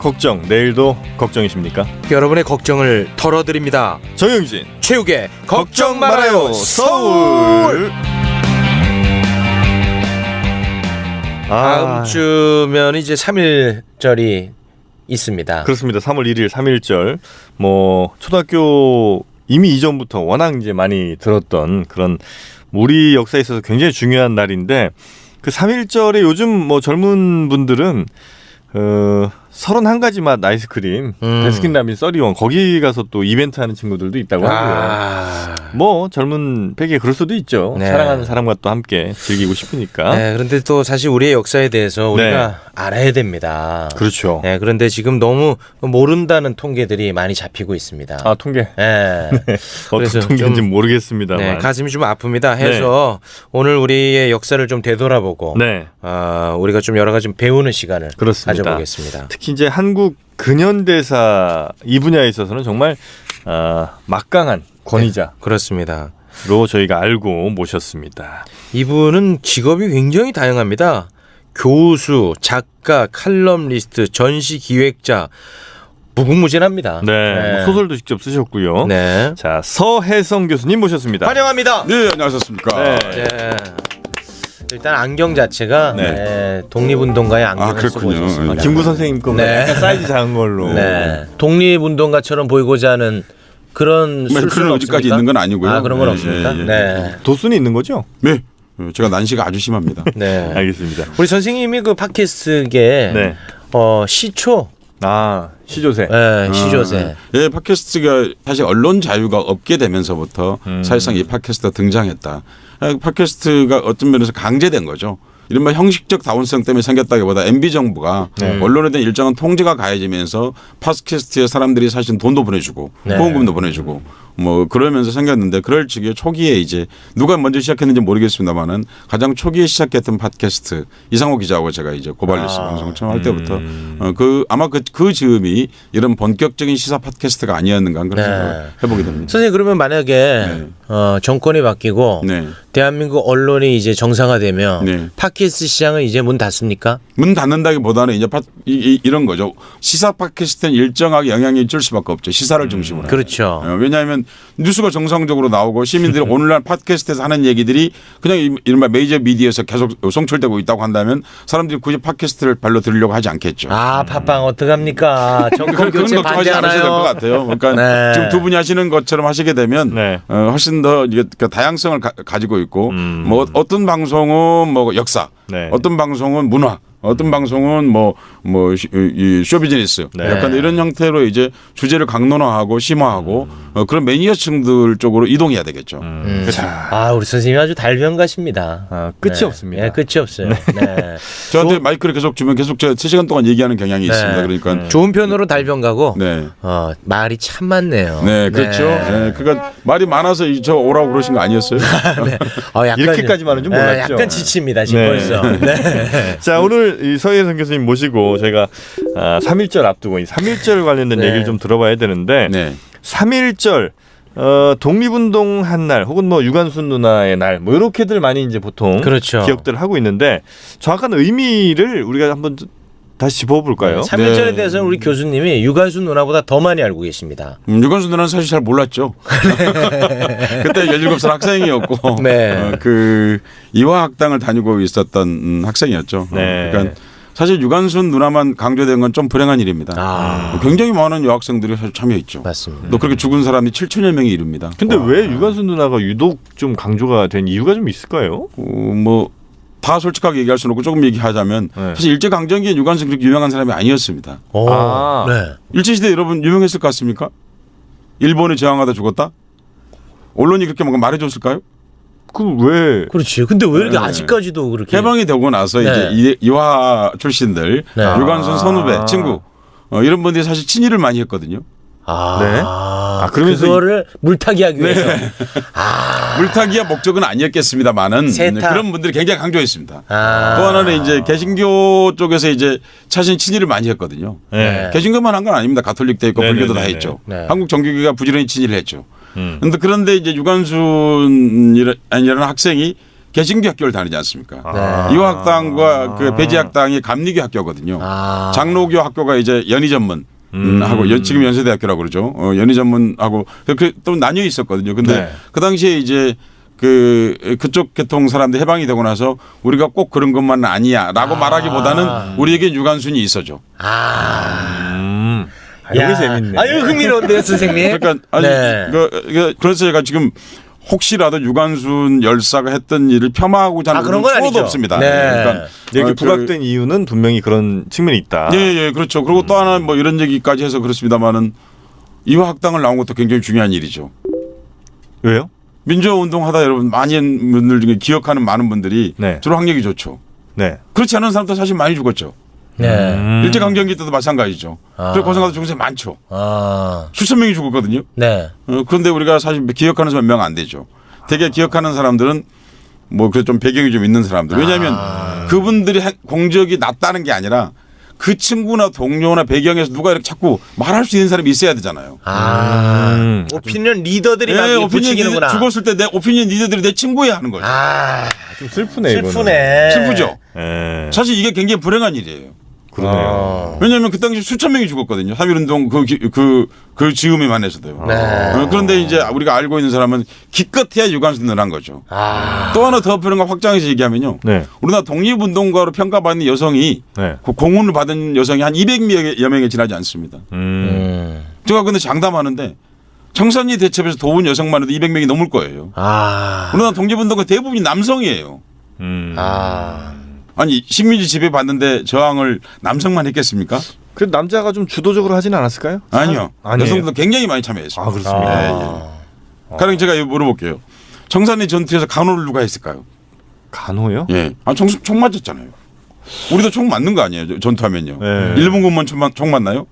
걱정, 내일도 걱정이십니까? 여러분의 걱정을 털어드립니다. 정영진 최욱의 걱정 말아요 서울. 다음 주면 이제 3.1절이 있습니다. 그렇습니다. 3월 1일 3.1절. 뭐 초등학교 이미 이전부터 워낙 이제 많이 들었던 그런 우리 역사에 있어서 굉장히 중요한 날인데 그 3.1절에 요즘 뭐 젊은 분들은 31가지 맛 아이스크림, 베스킨라빈 써리원 거기 가서 또 이벤트 하는 친구들도 있다고 하고요. 뭐 젊은 패기에 그럴 수도 있죠. 네. 사랑하는 사람과 또 함께 즐기고 싶으니까. 네, 그런데 또 사실 우리의 역사에 대해서 우리가 네. 알아야 됩니다. 그렇죠. 네, 그런데 지금 너무 모른다는 통계들이 많이 잡히고 있습니다. 아 통계. 네. 어떤 통계인지 모르겠습니다만. 네, 가슴이 좀 아픕니다. 해서 오늘 우리의 역사를 좀 되돌아보고 네. 우리가 좀 여러 가지 좀 배우는 시간을 그렇습니다. 가져보겠습니다. 특히 이제 한국 근현대사 이 분야에 있어서는 정말 막강한 권위자로 네, 그렇습니다. 저희가 알고 모셨습니다. 이분은 직업이 굉장히 다양합니다. 교수, 작가, 칼럼니스트, 전시 기획자, 무궁무진합니다. 네, 뭐 소설도 직접 쓰셨고요. 네. 자, 서혜성 교수님 모셨습니다. 환영합니다. 네, 안녕하셨습니까. 네. 네. 일단 안경 자체가 네. 독립운동가의 안경을 쓰고 그렇군요. 오셨습니다. 김구 선생님 거 네. 약간 사이즈 작은 걸로. 네. 독립운동가처럼 보이고자 하는 그런 그런 술수는 의지까지 없습니까? 있는 건 아니고요. 그런 건 예, 없습니까? 예, 예. 네. 도수는 있는 거죠? 네, 제가 난시가 아주 심합니다. 네. 알겠습니다. 우리 선생님이 그 팟캐스트계 네. 시초, 시조새. 네, 시조새. 예, 팟캐스트가 사실 언론 자유가 없게 되면서부터 사실상 이 팟캐스트가 등장했다. 팟캐스트가 어떤 면에서 강제된 거죠. 이른바 형식적 다운성 때문에 생겼다기보다 MB 정부가 언론에 대한 일정한 통제가 가해지면서 팟캐스트에 사람들이 사실 돈도 보내주고 네. 후원금도 보내주고 뭐 그러면서 생겼는데 그럴 적에 초기에 이제 누가 먼저 시작했는지 모르겠습니다만은 가장 초기에 시작했던 팟캐스트 이상호 기자하고 제가 이제 고발뉴스 방송 처음 할 때부터 아마 그 즈음이 이런 본격적인 시사 팟캐스트가 아니었는가 그런 네. 생각을 해보게 됩니다. 선생님 그러면 만약에 정권이 바뀌고 네. 대한민국 언론이 이제 정상화되면 네. 팟캐스트 시장은 이제 문 닫습니까? 문 닫는다기보다는 이제 이런 거죠. 시사 팟캐스트는 일정하게 영향이 줄 수밖에 없죠. 시사를 중심으로. 그렇죠. 왜냐하면 뉴스가 정상적으로 나오고 시민들이 오늘날 팟캐스트에서 하는 얘기들이 그냥 이른바 메이저 미디어에서 계속 송출되고 있다고 한다면 사람들이 굳이 팟캐스트를 발로 들으려고 하지 않겠죠. 팟빵 어떡합니까? 정권 그런 교체 걱정하지 않으셔도 될 것 반대하나요? 같아요. 그러니까 네. 지금 두 분이 하시는 것처럼 하시게 되면 네. 훨씬 더 이게 다양성을 가지고 있고 뭐 어떤 방송은 뭐 역사, 네. 어떤 방송은 문화, 어떤 방송은 이 쇼비즈니스 네. 약간 이런 형태로 이제 주제를 강론화하고 심화하고 그런 매니아층들 쪽으로 이동해야 되겠죠. 우리 선생님이 아주 달변가십니다. 끝이 네. 없습니다. 네, 끝이 없어요. 네. 저한테 마이크를 계속 주면 계속 제가 3시간 동안 얘기하는 경향이 있습니다. 그러니까 좋은 편으로 달변가고 네. 말이 참 많네요. 네, 그렇죠. 네. 그러니까 말이 많아서 저 오라고 그러신 거 아니었어요? 네. 약간, 이렇게까지 많은 줄 몰랐죠. 약간 지칩니다 지금 네. 벌써. 네. 자, 오늘 이 서혜성 교수님 모시고 저희가 3.1절 앞두고 이 3.1절 관련된 네. 얘기를 좀 들어봐야 되는데 네. 3.1절 독립운동 한 날 혹은 뭐 유관순 누나의 날 뭐 이렇게들 많이 이제 보통 그렇죠. 기억들을 하고 있는데 정확한 의미를 우리가 한번 다시 짚어볼까요? 3.1절에 네. 대해서는 우리 교수님이 유관순 누나보다 더 많이 알고 계십니다. 유관순 누나는 사실 잘 몰랐죠. 그때 17살 학생이었고 네. 그 이화학당을 다니고 있었던 학생이었죠. 네. 그러니까 사실 유관순 누나만 강조된 건 좀 불행한 일입니다. 굉장히 많은 여학생들이 사실 참여했죠. 맞습니다. 또 그렇게 죽은 사람이 7천여 명이 이릅니다. 근데 왜 유관순 누나가 유독 좀 강조가 된 이유가 좀 있을까요? 다 솔직하게 얘기할 수는 없고 조금 얘기하자면 네. 사실 일제강점기에 유관순 그렇게 유명한 사람이 아니었습니다. 네. 일제시대 여러분 유명했을 것 같습니까? 일본에 저항하다 죽었다? 언론이 그렇게 뭔가 말해줬을까요? 왜? 그렇지. 근데 왜 이렇게 네. 아직까지도 그렇게 해방이 되고 나서 네. 이제 이화 출신들 네. 유관순 선후배 친구 이런 분들이 사실 친일을 많이 했거든요. 네. 그러면서 그거를 물타기 하기 위해서. 물타기가 목적은 아니었겠습니다만은 세타. 그런 분들이 굉장히 강조했습니다. 또 아. 하나는 이제 개신교 쪽에서 이제 자신 친일을 많이 했거든요. 네. 개신교만 한 건 아닙니다. 가톨릭도 있고 네네네네. 불교도 다 했죠. 네. 한국 정교회가 부지런히 친일을 했죠. 그런데 이제 유관순이라는 학생이 개신교 학교를 다니지 않습니까? 아. 이화학당과 그 배지학당이 감리교 학교거든요. 장로교 학교가 이제 연희전문 하고 지금 연세대학교라고 그러죠. 연희전문하고 또 나뉘어 있었거든요. 근데 네. 그 당시에 이제 그쪽 계통 사람들 해방이 되고 나서 우리가 꼭 그런 것만은 아니야라고 말하기보다는 우리에게 유관순이 있어죠. 여기 재밌네. 아유 흥미로운데요, 선생님. 그러니까 아니 네. 그래서 제가 지금 혹시라도 유관순 열사가 했던 일을 폄하하고자 하는 그런 건 수어도 아니죠. 없습니다. 네. 그러니까 이렇게 부각된 이유는 분명히 그런 측면이 있다. 예, 그렇죠. 그리고 또 하나 뭐 이런 얘기까지 해서 그렇습니다만은 이화학당을 나온 것도 굉장히 중요한 일이죠. 왜요? 민주화 운동하다 여러분 많은 분들 중에 기억하는 많은 분들이 네. 주로 학력이 좋죠. 네. 그렇지 않은 사람도 사실 많이 죽었죠. 네. 일제강점기 때도 마찬가지죠. 그래서 고생하다 죽은 사람이 많죠. 수천 명이 죽었거든요. 네. 그런데 우리가 사실 기억하는 사람 몇 명 안 되죠. 되게 기억하는 사람들은 뭐 그 좀 배경이 좀 있는 사람들. 왜냐하면 그분들이 공적이 낮다는 게 아니라 그 친구나 동료나 배경에서 누가 이렇게 자꾸 말할 수 있는 사람이 있어야 되잖아요. 오피니언 리더들이 막 오피니언 부추기는구나. 죽었을 때 내 오피니언 리더들이 내 친구야 하는 거죠. 좀 슬프네. 이거는. 슬프네. 슬프죠. 예. 사실 이게 굉장히 불행한 일이에요. 그러네요. 왜냐하면 그 당시 수천 명이 죽었거든요. 3.1운동 그 즈음에만 해서도요. 네. 그런데 이제 우리가 알고 있는 사람은 기껏해야 유관순을 한 거죠. 또 하나 더 불행한 확장해서 얘기하면요. 네. 우리나라 독립운동가로 평가받는 여성이 네. 그 공훈을 받은 여성이 한 200여 명에 지나지 않습니다. 제가 근데 장담하는데 청산리 대첩에서 도운 여성만 해도 200명이 넘을 거예요. 우리나라 독립운동가 대부분이 남성이에요. 아니 식민지 지배받는데 저항을 남성만 했겠습니까? 그 남자가 좀 주도적으로 하지는 않았을까요? 아니요. 아니에요? 여성도 굉장히 많이 참여했습니다. 그렇습니까? 가령 제가 이거 물어볼게요. 청산리 전투에서 간호를 누가 했을까요? 간호요? 예. 총 맞았잖아요. 우리도 총 맞는 거 아니에요? 전투하면요. 네. 일본군만 총 맞나요?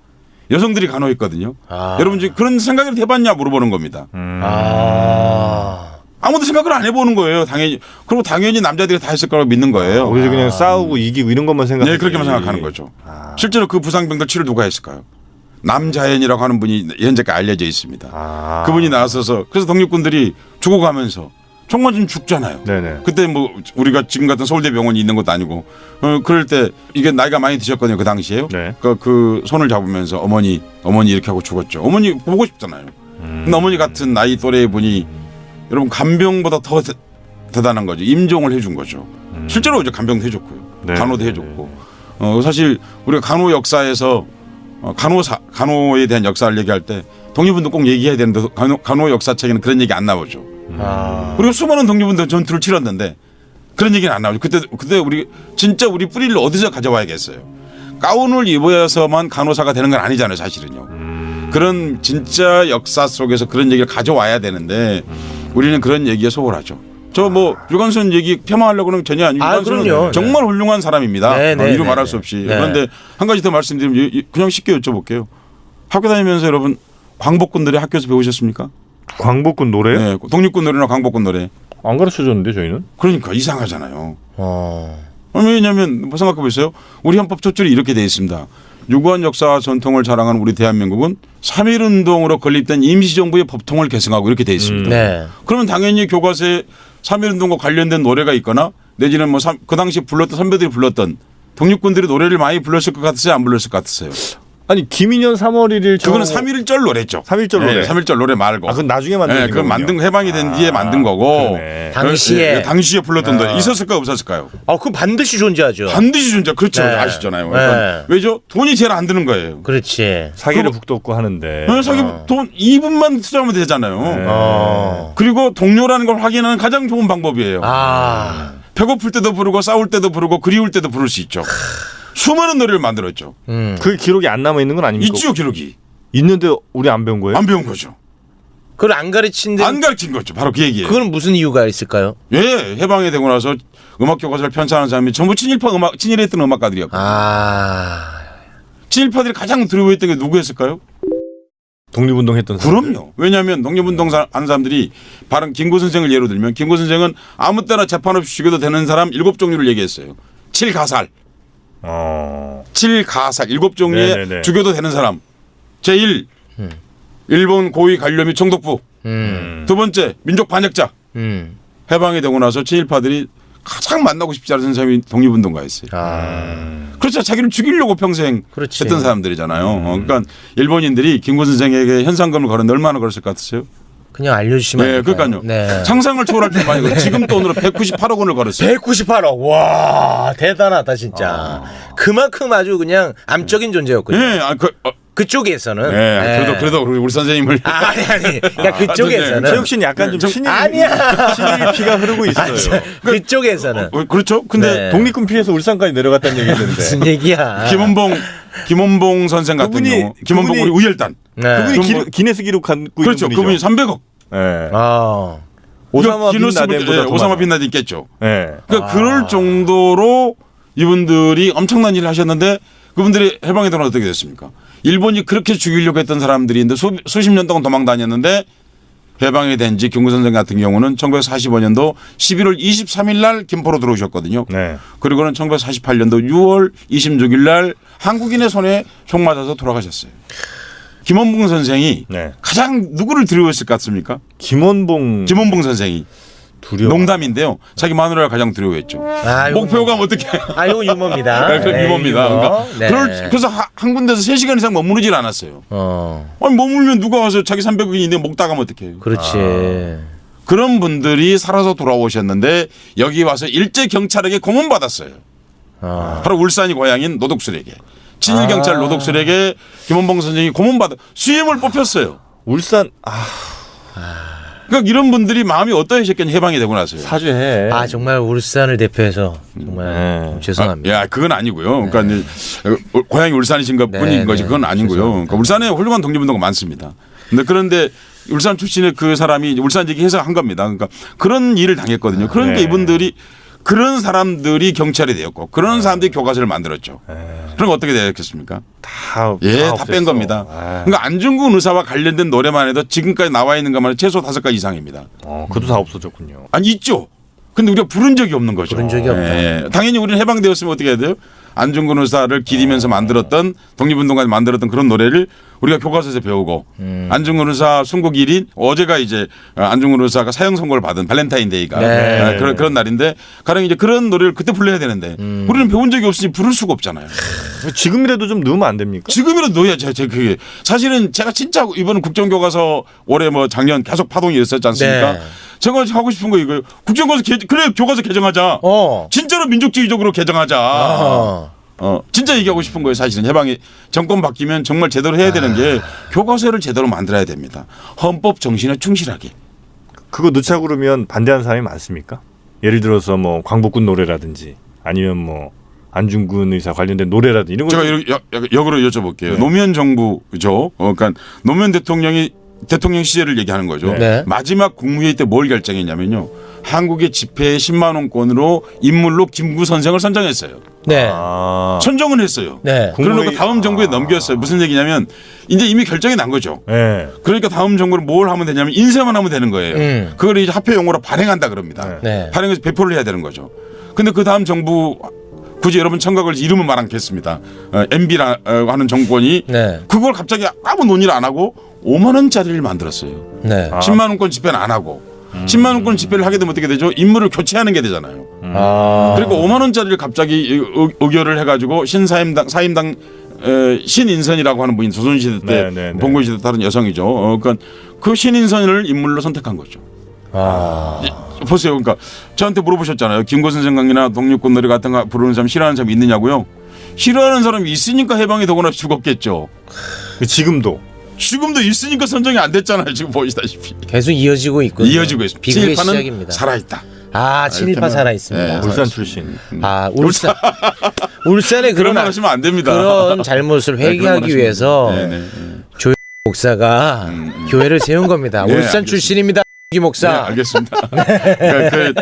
여성들이 간호했거든요. 여러분 지금 그런 생각을 해봤냐 물어보는 겁니다. 아무도 생각을 안 해보는 거예요. 당연히. 그리고 당연히 남자들이 다 했을 거라고 믿는 거예요. 우리도 그냥 싸우고 이기고 이런 것만 생각하지. 네, 그렇게만 생각하는 거죠. 실제로 그 부상병들 치료 누가 했을까요? 남자연이라고 하는 분이 현재까지 알려져 있습니다. 그분이 나서서 그래서 독립군들이 죽어가면서 총 맞으면 죽잖아요. 네네. 그때 뭐 우리가 지금 같은 서울대병원이 있는 것도 아니고 그럴 때 이게 나이가 많이 드셨거든요. 그 당시에요. 네. 그 손을 잡으면서 어머니 이렇게 하고 죽었죠. 어머니 보고 싶잖아요. 근데 어머니 같은 나이 또래의 분이 여러분 간병보다 더 대단한 거죠. 임종을 해준 거죠. 실제로 이제 간병도 해줬고요. 네. 간호도 해줬고. 사실 우리가 간호 역사에서 간호에 대한 역사를 얘기할 때 독립운동 꼭 얘기해야 되는데 간호 역사책에는 그런 얘기 안 나오죠. 그리고 수많은 독립운동 전투를 치렀는데 그런 얘기는 안 나오죠. 그때 우리 진짜 우리 뿌리를 어디서 가져와야겠어요. 가운을 입어야서만 간호사가 되는 건 아니잖아요, 사실은요. 그런 진짜 역사 속에서 그런 얘기를 가져와야 되는데 우리는 그런 얘기에 소홀하죠. 저 뭐 유관순 얘기 폄하하려고는 전혀 아니고 유관순은 그럼요. 정말 훌륭한 사람입니다. 네, 이루 말할 수 없이. 네. 그런데 한 가지 더 말씀드리면 그냥 쉽게 여쭤볼게요. 학교 다니면서 여러분 광복군 노래 학교에서 배우셨습니까? 광복군 노래? 네, 독립군 노래나 광복군 노래. 안 가르쳐줬는데 저희는? 그러니까 이상하잖아요. 왜냐하면 뭐 생각해 보세요. 우리 헌법 첫 줄이 이렇게 되어 있습니다. 유구한 역사와 전통을 자랑하는 우리 대한민국은 3.1운동으로 건립된 임시정부의 법통을 계승하고 이렇게 되어 있습니다. 네. 그러면 당연히 교과서에 3.1운동과 관련된 노래가 있거나 내지는 뭐 그 당시 불렀던 선배들이 불렀던 독립군들이 노래를 많이 불렀을 것 같으세요? 안 불렀을 것 같으세요? 아니 김인현 3월 1일 그거는 3.1절 노래죠. 3.1절 노래. 네, 3.1절 노래 말고. 그건 나중에 만든 네, 그건 만든 해방이 된 뒤에 만든 거고. 그러네. 당시에. 당시에 불렀던 노래 있었을까요, 없었을까요? 그건 반드시 존재하죠. 반드시 존재. 그렇죠. 네. 아시잖아요. 그러니까 네. 왜죠? 돈이 제일 안 드는 거예요. 그렇지. 사기를 그거- 북돋고 하는데. 사기 돈 2분만 투자하면 되잖아요. 네. 그리고 동료라는 걸 확인하는 가장 좋은 방법이에요. 배고플 때도 부르고 싸울 때도 부르고 그리울 때도 부를 수 있죠. 수많은 노래를 만들었죠. 그 기록이 안 남아 있는 건 아닙니까? 있지요, 기록이. 있는데 우리 안 배운 거예요? 안 배운 거죠. 그걸 안 가르친데 안 가르친 거죠. 바로 그 얘기예요. 그건 무슨 이유가 있을까요? 예, 해방이 되고 나서 음악 교과서를 편찬하는 사람이 전부 친일했던 음악가들이었고. 친일파들이 가장 두려워했던 게 누구였을까요? 독립운동 했던 사람들? 그럼요. 왜냐하면 독립운동 하는 사람들이 바로 김구 선생을 예로 들면 김구 선생은 아무 때나 재판 없이 죽여도 되는 사람 7종류를 얘기했어요. 7가살. 7가살 7종류의 네네네. 죽여도 되는 사람. 제1 일본 고위 관료 및 총독부. 두 번째 민족 반역자. 해방이 되고 나서 친일파들이 가장 만나고 싶지 않은 사람이 독립운동가였어요. 그렇죠. 자기를 죽이려고 평생 그렇지. 했던 사람들이잖아요. 그러니까 일본인들이 김구 선생에게 현상금을 걸었는데 얼마나 걸었을 것 같으세요? 그냥 알려주시면 네, 안 될까요? 그러니까요. 네. 상상을 초월할 때 많이 걸었어요. 지금 돈으로 198억 원을 걸었어요. 198억. 와, 대단하다 진짜. 그만큼 아주 그냥 암적인 존재였군요. 네, 그쪽에서는. 네, 그래도 우리 선생님을 아니. 그러니까 그쪽에서는. 최욱 씨는 약간 좀 신일 피가 흐르고 있어요. 그쪽에서는. 그렇죠. 근데 네. 독립군 피해서 울산까지 내려갔다는 얘기 했는데. 무슨 얘기야? 김원봉 선생 같은 그분이- 경우, 김원봉 우리 우열단. 네. 그분이 기네스 기록 갖고 그렇죠. 있는 분이죠. 그분이 300억. 네. 아. 오사마 기네스 빈라덴보다 더 오사마 많아. 빈라덴 있겠죠. 네. 그러니까 그럴 정도로 이분들이 엄청난 일을 하셨는데 그분들이 해방에 들어서 어떻게 됐습니까? 일본이 그렇게 죽이려고 했던 사람들인데 수십 년 동안 도망 다녔는데 해방이 된 지 김구 선생 같은 경우는 1945년도 11월 23일 날 김포로 들어오셨거든요. 네. 그리고는 1948년도 6월 26일 날 한국인의 손에 총 맞아서 돌아가셨어요. 김원봉 선생이 네. 가장 누구를 두려워했을 것 같습니까? 김원봉 선생이. 두려워. 농담인데요. 자기 마누라를 가장 두려워했죠. 아, 이거 목표가 어떻게? 아, 이거 유머입니다. 그건 유머입니다. 유머. 그러니까 그래서 한 군데서 3시간 이상 머무르질 않았어요. 아니 머물면 누가 와서 자기 300억이 있는데 목 따가면 어떡해요. 그렇지. 그런 분들이 살아서 돌아오셨는데 여기 와서 일제 경찰에게 고문받았어요. 바로 울산이 고향인 노독술에게. 친일 경찰 노독술에게 김원봉 선생이 고문받아 수임을 뽑혔어요. 울산 그러니까 이런 분들이 마음이 어떠하셨겠냐 해방이 되고 나서요. 사죄해. 아, 정말 울산을 대표해서 정말 네. 좀 죄송합니다. 야, 그건 아니고요. 그러니까 이제 고향이 울산이신가 네, 뿐인 거지. 네. 그건 아니고요. 그러니까 울산에 훌륭한 독립운동가 많습니다. 그런데 울산 출신의 그 사람이 울산 얘기해서 한 겁니다. 그러니까 그런 일을 당했거든요. 그러니까 네. 이분들이 그런 사람들이 경찰이 되었고 그런 사람들이 교과서를 만들었죠. 그럼 어떻게 되었겠습니까? 다 다 뺀 겁니다. 그러니까 안중근 의사와 관련된 노래만 해도 지금까지 나와 있는 것만 해도 최소 5가지 이상입니다. 그것도 다 없어졌군요. 아니 있죠. 근데 우리가 부른 적이 없는 거죠. 부른 적이 없다. 예. 당연히 우리는 해방되었으면 어떻게 해야 돼요? 안중근 의사를 기리면서 만들었던 독립운동가에 만들었던 그런 노래를 우리가 교과서에서 배우고 안중근 의사 순국일인 어제가 이제 안중근 의사가 사형 선고를 받은 발렌타인데이가 네. 그런 날인데 가령 이제 그런 노래를 그때 불러야 되는데 우리는 배운 적이 없으니 부를 수가 없잖아요. 지금이라도 좀 넣으면 안 됩니까? 지금이라도 넣어야 제 그게 사실은 제가 진짜 이번 국정교과서 올해 뭐 작년 계속 파동이 있었지 않습니까? 네. 제가 하고 싶은 거 이거예요. 국정교과서 그래 교과서 개정하자. 진짜로 민족주의적으로 개정하자. 진짜 얘기하고 싶은 거예요. 사실은 해방이 정권 바뀌면 정말 제대로 해야 되는 게 교과서를 제대로 만들어야 됩니다. 헌법 정신에 충실하게. 그거 넣자 그러면 반대하는 사람이 많습니까? 예를 들어서 뭐 광복군 노래라든지 아니면 뭐 안중근 의사 관련된 노래라든지 이런 거 제가 역으로 여쭤볼게요. 네. 노무현 정부죠. 그러니까 노무현 대통령 시절을 얘기하는 거죠. 네. 마지막 국무회의 때 뭘 결정했냐면요. 한국의 집회에 10만 원권으로 인물로 김구 선생을 선정했어요. 네. 선정은 했어요. 네. 그러놓고 다음 정부에 넘겼어요. 무슨 얘기냐면 이제 이미 결정이 난 거죠. 네. 그러니까 다음 정부는 뭘 하면 되냐면 인쇄만 하면 되는 거예요. 그걸 이제 화폐 용어로 발행한다 그럽니다. 네. 발행해서 배포를 해야 되는 거죠. 근데 그 다음 정부 굳이 여러분 청각을 이름은 말 않겠습니다. MB라 하는 정권이 네. 그걸 갑자기 아무 논의를 안 하고 5만 원짜리를 만들었어요. 네. 10만 원권 집회는 안 하고 10만 원권 집회를 하게 되면 어떻게 되죠? 인물을 교체하는 게 되잖아요. 그리고 5만 원짜리를 갑자기 의결을 해가지고 사임당 신인선이라고 하는 분이 조선시대 때 봉건시대 때 다른 여성이죠. 그러니까 그 신인선을 인물로 선택한 거죠. 보세요. 그러니까 저한테 물어보셨잖아요. 김구 선생강이나 독립군 노래 같은 거 부르는 사람 싫어하는 사람이 있느냐고요. 싫어하는 사람이 있으니까 해방이 되거나 죽었겠죠. 지금도 있으니까 선정이 안 됐잖아요. 지금 보시다시피. 계속 이어지고 있군요. 이어지고 있습니다. 비극의 친일파는 시작입니다. 살아있다. 친일파 살아 있습니다. 네. 울산 출신. 그런 울산에 그런 말 하시면 안 됩니다. 그런 잘못을 네, 그런 말 회개하기 하시면 위해서 조영 목사가 교회를 세운 겁니다. 네, 울산 알겠습니다. 출신입니다. 기 목사. 네, 알겠습니다. 그러니까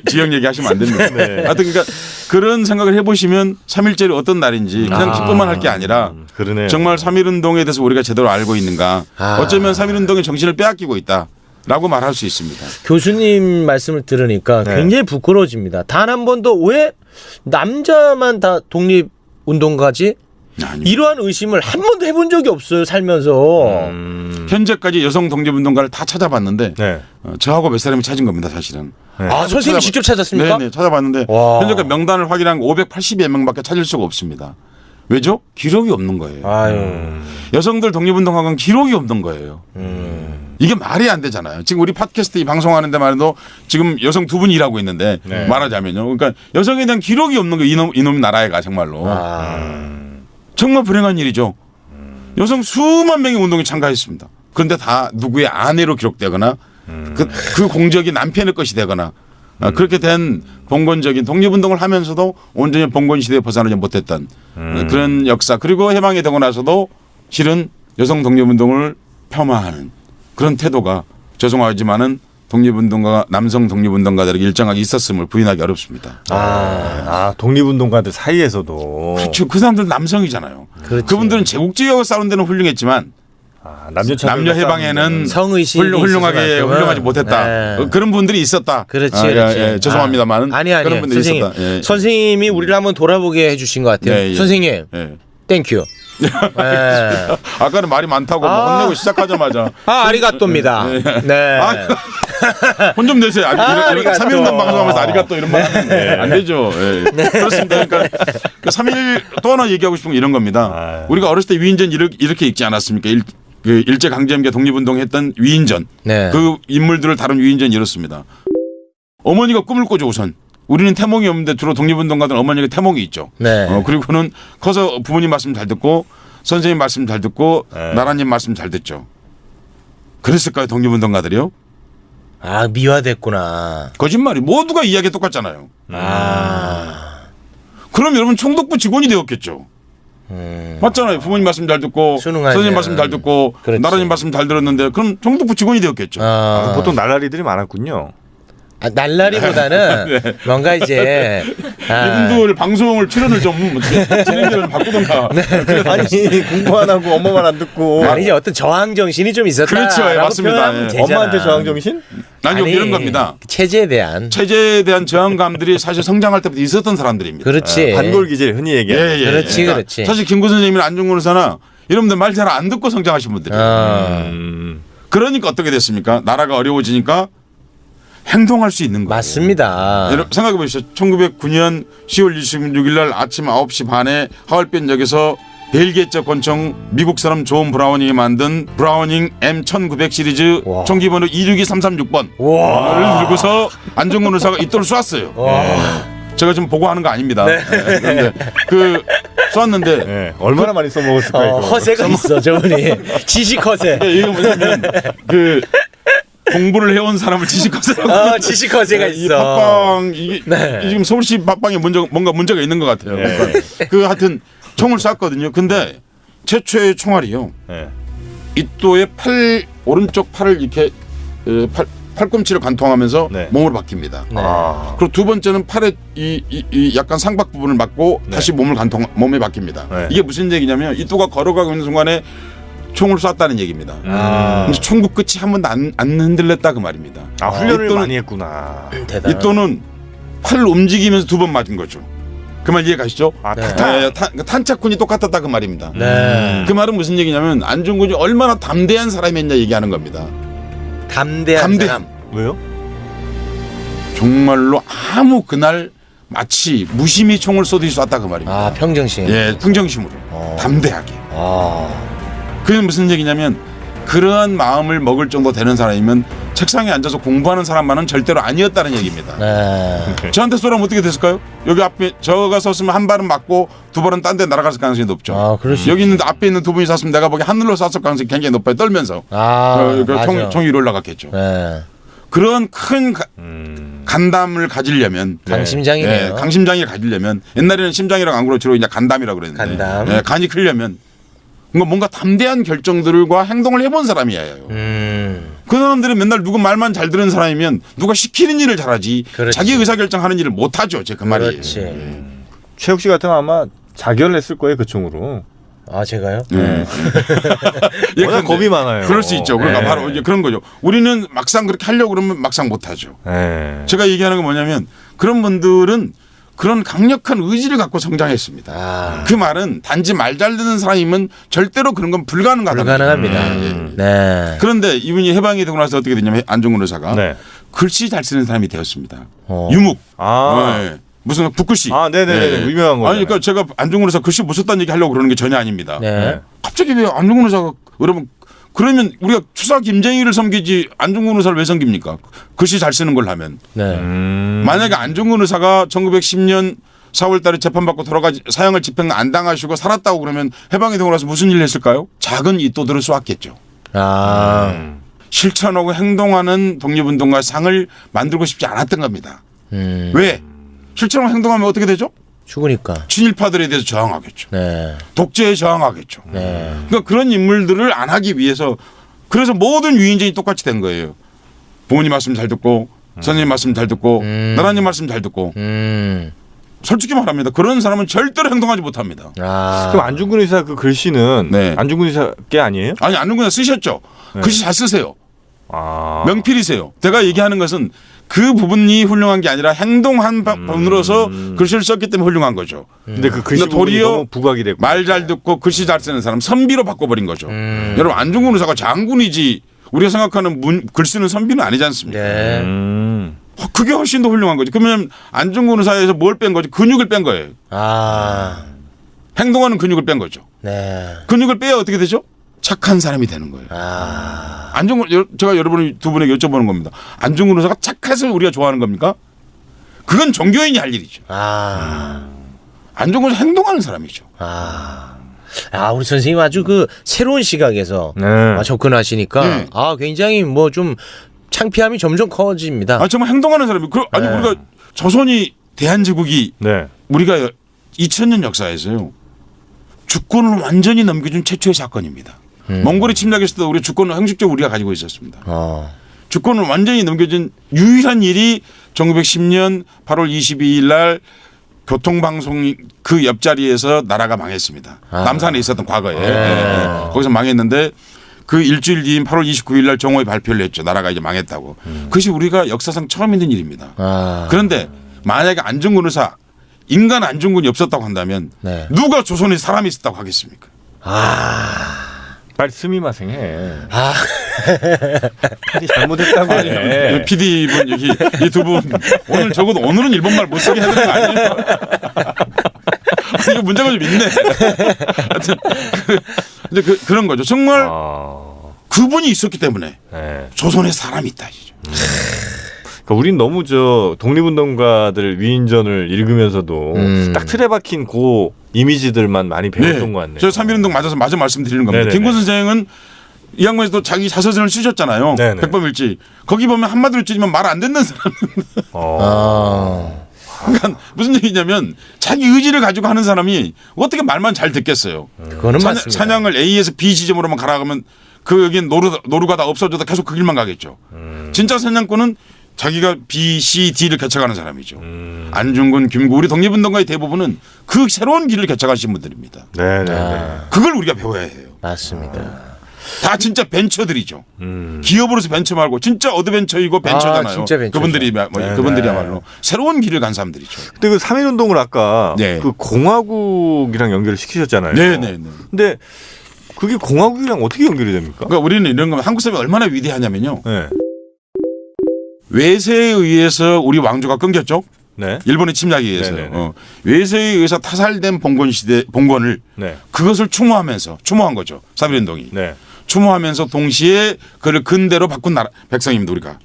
지역 얘기하시면 안 됩니다. 하여튼 그러니까 그런 생각을 해보시면 3.1절이 어떤 날인지 그냥 기뻐만 할 게 아니라 그러네요. 정말 3.1운동에 대해서 우리가 제대로 알고 있는가. 어쩌면 3.1운동의 정신을 빼앗기고 있다라고 말할 수 있습니다. 교수님 말씀을 들으니까 네. 굉장히 부끄러워집니다. 단 한 번도 왜 남자만 다 독립운동가지? 이러한 의심을 한 번도 해본 적이 없어요 살면서. 현재까지 여성 독립운동가를 다 찾아봤는데 네. 저하고 몇 사람이 찾은 겁니다 사실은. 아 선생님이 직접 찾았습니까? 네, 찾아봤는데 와. 현재까지 명단을 확인한 580여 명밖에 찾을 수가 없습니다. 왜죠? 기록이 없는 거예요. 아유. 여성들 독립운동가는 기록이 없는 거예요. 이게 말이 안 되잖아요. 지금 우리 팟캐스트 이 방송하는데 말도 지금 여성 두 분이 일하고 있는데 네. 말하자면요. 그러니까 여성에 대한 기록이 없는 거예요. 이놈 나라에가 정말로. 정말 불행한 일이죠. 여성 수만 명의 운동에 참가했습니다. 그런데 다 누구의 아내로 기록되거나 그 공적이 남편의 것이 되거나 그렇게 된 봉건적인 독립운동을 하면서도 온전히 봉건 시대에 벗어나지 못했던 그런 역사 그리고 해방이 되고 나서도 실은 여성 독립운동을 폄하하는 그런 태도가 죄송하지만은 독립운동가 남성 독립운동가들에게 일정하게 있었음을 부인하기 어렵습니다. 독립운동가들 사이에서도. 그렇죠. 그 사람들은 남성이잖아요. 그렇지. 그분들은 제국주의하고 싸운 데는 훌륭했지만 남녀 해방에는 성의식이 훌륭하게 있었을 훌륭하지 못했다. 네. 그런 분들이 있었다. 그렇지, 예, 그렇지. 예, 죄송합니다만 아니 그런 분들이 선생님, 있었다. 예. 선생님이 우리를 한번 돌아보게 해주신 것 같아요. 예, 예. 선생님, 예. 땡큐. 예. 아까는 말이 많다고 뭐 혼내고 시작하자마자 아리가또입니다. 네. 혼 좀 내세요. 아리가또. 3.1운동 방송하면서 아리가또 이런 말 하면 안 되죠. 예. 그렇습니다. 그러니까 그 3.1 또 하나 얘기하고 싶은 건 이런 겁니다. 우리가 어렸을 때 위인전 이렇게 읽지 않았습니까? 그 일제강점기 독립운동했던 위인전. 네. 그 인물들을 다룬 위인전이 이렇습니다. 어머니가 꿈을 꿔줘 우선. 우리는 태몽이 없는데 주로 독립운동가들 어머니가 태몽이 있죠. 네. 그리고는 커서 부모님 말씀 잘 듣고 선생님 말씀 잘 듣고 네. 나라님 말씀 잘 듣죠. 그랬을까요 독립운동가들이요? 아 미화됐구나. 거짓말이 모두가 이야기 똑같잖아요. 그럼 여러분 총독부 직원이 되었겠죠. 맞잖아요. 부모님 말씀 잘 듣고 순응하면. 선생님 말씀 잘 듣고 그렇지. 나라님 말씀 잘 들었는데 그럼 총독부 직원이 되었겠죠. 보통 날라리들이 많았군요. 날라리보다는 뭔가 이제 이분들 방송을 출연을 좀 진행자를 바꾸던가. 아니 공부 안 하고 엄마만 안 듣고. 아니 이제 어떤 저항 정신이 좀 있었다. 그렇죠. 예, 맞습니다. 예. 엄마한테 저항 정신? 아니요 이런 겁니다. 체제에 대한. 체제에 대한 저항감들이 사실 성장할 때부터 있었던 사람들입니다. 그렇지. 반골 기질 흔히 얘기하는. 그렇지, 그렇지. 사실 김구 선생님이나 안중근 의사나 여러분들 말 잘 안 듣고 성장하신 분들이에요. 그러니까 어떻게 됐습니까? 나라가 어려워지니까 행동할 수 있는 거예요. 맞습니다. 여러분 생각해 보십시오. 1909년 10월 26일 날 아침 9시 반에 하얼빈역에서 벨기에적 권총 미국 사람 존 브라우닝이 만든 브라우닝 M1900 시리즈 와. 총기 번호 262-336번을 들고서 안중근 의사가 이또를 쐈어요. 제가 지금 보고하는 거 아닙니다. 그런데 그 쐈는데 네. 얼마나 많이 써먹었을까 이거. 허세가 있어 저분이. 지식 허세. 이게 뭐냐면 그 공부를 해온 사람을 지식하세요. 지식 허세가 이 있어. 팟빵 이게 지금 서울시 팟빵에 뭔가 문제가 있는 것 같아요. 그러니까 그 하여튼 총을 쐈거든요. 근데 최초의 총알이요. 네. 이또의 오른쪽 팔을 이렇게 팔꿈치를 관통하면서 네. 몸으로 박힙니다. 네. 그리고 두 번째는 팔의 이 약간 상박 부분을 맞고 다시 몸에 박힙니다. 네. 이게 무슨 얘기냐면 이또가 걸어가고 있는 순간에 총을 쐈다는 얘기입니다. 근데 총구 끝이 한 번도 안 흔들렸다 그 말입니다. 훈련을 이또는 많이 했구나. 대단. 이또는 팔을 움직이면서 두 번 맞은 거죠. 그 말 이해 가시죠? 네. 탄착군이 똑같았다 그 말입니다. 네. 그 말은 무슨 얘기냐면 안중근이 얼마나 담대한 사람이었냐 얘기하는 겁니다. 담대한 사람. 왜요? 정말로 아무 그날 마치 무심히 총을 쏘듯이 쐈다 그 말입니다. 평정심. 예, 평정심으로 담대하게. 아. 그게 무슨 얘기냐면 그러한 마음을 먹을 정도 되는 사람이면 책상에 앉아서 공부하는 사람만은 절대로 아니었다는 얘기입니다. 네. 저한테 쏘라면 어떻게 됐을까요? 여기 앞에 저가 섰으면 한 발은 맞고 두 발은 딴 데 날아갈 가능성이 높죠. 그럴 수 여기 있는 앞에 있는 두 분이 쐈으면 내가 보기 하늘로 쐈을 가능성이 굉장히 높아요. 떨면서 맞아. 총이 위로 올라갔겠죠. 네. 그런 큰 간담을 가지려면 강심장이네요. 강심장을 가지려면 옛날에는 심장이라고 안 그러고 주로 이제 간담이라고 그랬는데 간담. 간이 크려면 뭔가 담대한 결정들과 행동을 해본 사람이에요. 그 사람들은 맨날 누구 말만 잘 들은 사람이면 누가 시키는 일을 잘하지 그렇지. 자기 의사결정하는 일을 못하죠. 제 그 말이에요. 그렇지. 최욱 씨 같으면 아마 자결했을 거예요 그 총으로. 제가요? 예, 워낙 겁이 많아요. 그럴 수 있죠. 그러니까 네. 바로 이제 그런 거죠. 우리는 막상 그렇게 하려고 그러면 막상 못하죠. 네. 제가 얘기하는 건 뭐냐면 그런 분들은 그런 강력한 의지를 갖고 성장했습니다. 아. 그 말은 단지 말 잘 듣는 사람이면 절대로 그런 건 불가능하다. 불가능합니다. 네. 그런데 이분이 해방이 되고 나서 어떻게 됐냐면 안중근 의사가 네. 글씨 잘 쓰는 사람이 되었습니다. 어. 유묵. 아. 네. 무슨 북글씨. 네네네. 유명한 거. 아니, 그러니까 제가 안중근 의사 글씨 못 썼다는 얘기 하려고 그러는 게 전혀 아닙니다. 네. 갑자기 왜 안중근 의사가 여러분 그러면 우리가 추사 김정일을 섬기지 안중근 의사를 왜 섬깁니까? 글씨 잘 쓰는 걸 하면. 네. 만약에 안중근 의사가 1910년 4월 달에 재판받고 돌아가지 사형을 집행 안 당하시고 살았다고 그러면 해방이 되고 나서 무슨 일을 했을까요? 작은 이또들을 쏘았겠죠. 아. 실천하고 행동하는 독립운동가 상을 만들고 싶지 않았던 겁니다. 왜? 실천하고 행동하면 어떻게 되죠? 죽으니까. 친일파들에 대해서 저항하겠죠. 네. 독재에 저항하겠죠. 네. 그러니까 그런 인물들을 안 하기 위해서 그래서 모든 유인전이 똑같이 된 거예요. 부모님 말씀 잘 듣고 선생님 말씀 잘 듣고 나라님 말씀 잘 듣고 솔직히 말합니다. 그런 사람은 절대로 행동하지 못합니다. 아. 그럼 안중근 의사 그 글씨는 네. 안중근 의사 게 아니에요? 아니 안중근 의사 쓰셨죠. 글씨 잘 쓰세요. 아. 명필이세요. 제가 얘기하는 것은 그 부분이 훌륭한 게 아니라 행동한 부분으로서 글씨를 썼기 때문에 훌륭한 거죠. 근데 그 글씨 근데 부분이 도리어 너무 부각이 됐고. 말 잘 듣고 글씨 잘 쓰는 사람 선비로 바꿔버린 거죠. 여러분 안중근 의사가 장군이지 우리가 생각하는 글 쓰는 선비는 아니지 않습니까? 네. 그게 훨씬 더 훌륭한 거죠. 그러면 안중근 의사에서 뭘 뺀 거죠? 근육을 뺀 거예요. 아. 행동하는 근육을 뺀 거죠. 네. 근육을 빼야 어떻게 되죠? 착한 사람이 되는 거예요. 아. 안중근 제가 여러분 두 분에게 여쭤보는 겁니다. 안중근 의사가 착해서 우리가 좋아하는 겁니까? 그건 종교인이 할 일이죠. 아. 안중근 의사 행동하는 사람이죠. 아. 아, 우리 선생님 아주 그 새로운 시각에서 네. 접근하시니까 네. 아, 굉장히 뭐 좀 창피함이 점점 커집니다. 아 정말 행동하는 사람이. 아니 네. 우리가 조선이 대한제국이 네. 우리가 2000년 역사에서요 주권을 완전히 넘겨준 최초의 사건입니다. 몽골이 침략했을 때 우리 주권을 형식적으로 우리가 가지고 있었습니다. 주권을 완전히 넘겨준 유일한 일이 1910년 8월 22일 날 교통방송 그 옆자리에서 나라가 망했습니다. 남산에 있었던 과거에. 거기서 망했는데 그 일주일 뒤인 8월 29일 날 정오에 발표를 했죠. 나라가 이제 망했다고. 그것이 우리가 역사상 처음 있는 일입니다. 그런데 만약에 안중근 의사 인간 안중근이 없었다고 한다면 네. 누가 조선에 사람이 있었다고 하겠습니까? 빨리 스미마생 해. 아. 빨리 잘못했다고 해. PD분 여기 이 두 분 오늘 적어도 오늘은 일본말 못 쓰게 해야 되는 거 아니에요? 이거 문제가 좀 있네. 하여튼 근데 그런 거죠. 정말 그분이 있었기 때문에 네. 조선에 사람이 있다. 그러니까 우린 너무 저 독립운동가들 위인전을 읽으면서도 딱 틀에 박힌 그 이미지들만 많이 배웠던 것 같네요. 저 3.1운동 맞아서 마저 말씀드리는 겁니다. 네네네. 김구 선생은 이 양반에서도 자기 자서전을 쓰셨잖아요. 네네. 백범일지. 거기 보면 한마디로 쓰지만 말 안 듣는 사람. 그러니까 무슨 얘기냐면 자기 의지를 가지고 하는 사람이 어떻게 말만 잘 듣겠어요. 그거는 맞습니다. 사냥을 A에서 B 지점으로만 가라가면 그 여긴 노루가 다 없어져도 계속 그 길만 가겠죠. 진짜 사냥꾼은 자기가 B, C, D를 개척하는 사람이죠. 안중근, 김구 우리 독립운동가의 대부분은 그 새로운 길을 개척하신 분들입니다. 네네. 그걸 우리가 배워야 해요. 맞습니다. 다 진짜 벤처들이죠. 기업으로서 벤처 말고 진짜 어드벤처이고 벤처잖아요. 진짜 벤처죠. 그분들이야말로 새로운 길을 간 사람들이죠. 근데 그 3.1운동을 아까 네. 그 공화국이랑 연결을 시키셨잖아요. 네네네. 근데 그게 공화국이랑 어떻게 연결이 됩니까? 그러니까 우리는 이런 거면 한국 사람이 얼마나 위대하냐면요. 네. 외세에 의해서 우리 왕조가 끊겼죠. 네. 일본의 침략에 의해서. 네네네. 외세에 의해서 타살된 봉건을 네. 그것을 추모한 거죠. 3.1운동이. 네. 추모하면서 동시에 그를 근대로 바꾼 나라 백성입니다. 우리가.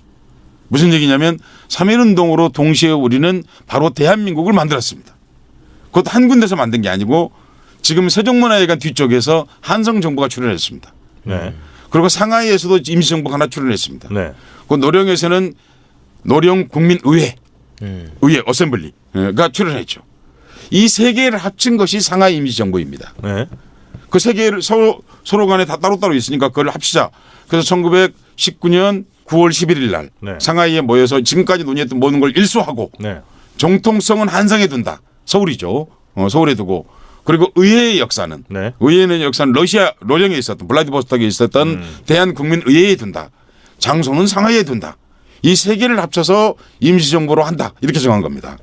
무슨 얘기냐면 3.1운동으로 동시에 우리는 바로 대한민국을 만들었습니다. 그것도 한 군데서 만든 게 아니고 지금 세종문화회관 뒤쪽에서 한성정부가 출연했습니다. 네. 그리고 상하이에서도 임시정부가 하나 출연했습니다. 네. 그 노령에서는 노령국민의회 의회 어셈블리가 출연했죠. 이 세 개를 합친 것이 상하이 임시정부입니다. 네. 그 세 개를 서로 간에 다 따로따로 있으니까 그걸 합치자. 그래서 1919년 9월 11일 날 네. 상하이에 모여서 지금까지 논의했던 모든 걸 일소하고 네. 정통성은 한성에 둔다. 서울이죠. 서울에 두고 그리고 의회의 역사는 네. 의회의 역사는 러시아 로령에 있었던 블라디보스톡에 있었던 대한국민의회에 둔다. 장소는 상하이에 둔다. 이 세 개를 합쳐서 임시정부로 한다 이렇게 정한 겁니다.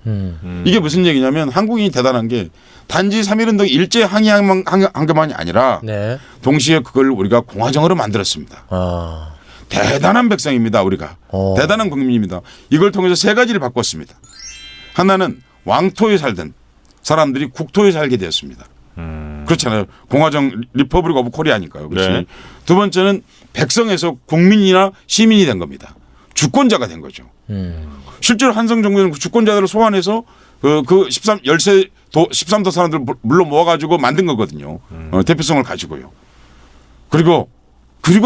이게 무슨 얘기냐면 한국인이 대단한 게 단지 3.1운동 일제 항의한 것만이 아니라 네. 동시에 그걸 우리가 공화정으로 만들었습니다. 아. 대단한 백성입니다. 우리가. 대단한 국민입니다. 이걸 통해서 세 가지를 바꿨습니다. 하나는 왕토에 살던 사람들이 국토에 살게 되었습니다. 그렇잖아요. 공화정 리퍼블릭 오브 코리아니까요. 그렇지. 네. 두 번째는 백성에서 국민이나 시민이 된 겁니다. 주권자가 된 거죠. 실제로 한성 정부는 주권자들을 소환해서 그 13도 사람들 물론 모아가지고 만든 거거든요. 대표성을 가지고요. 그리고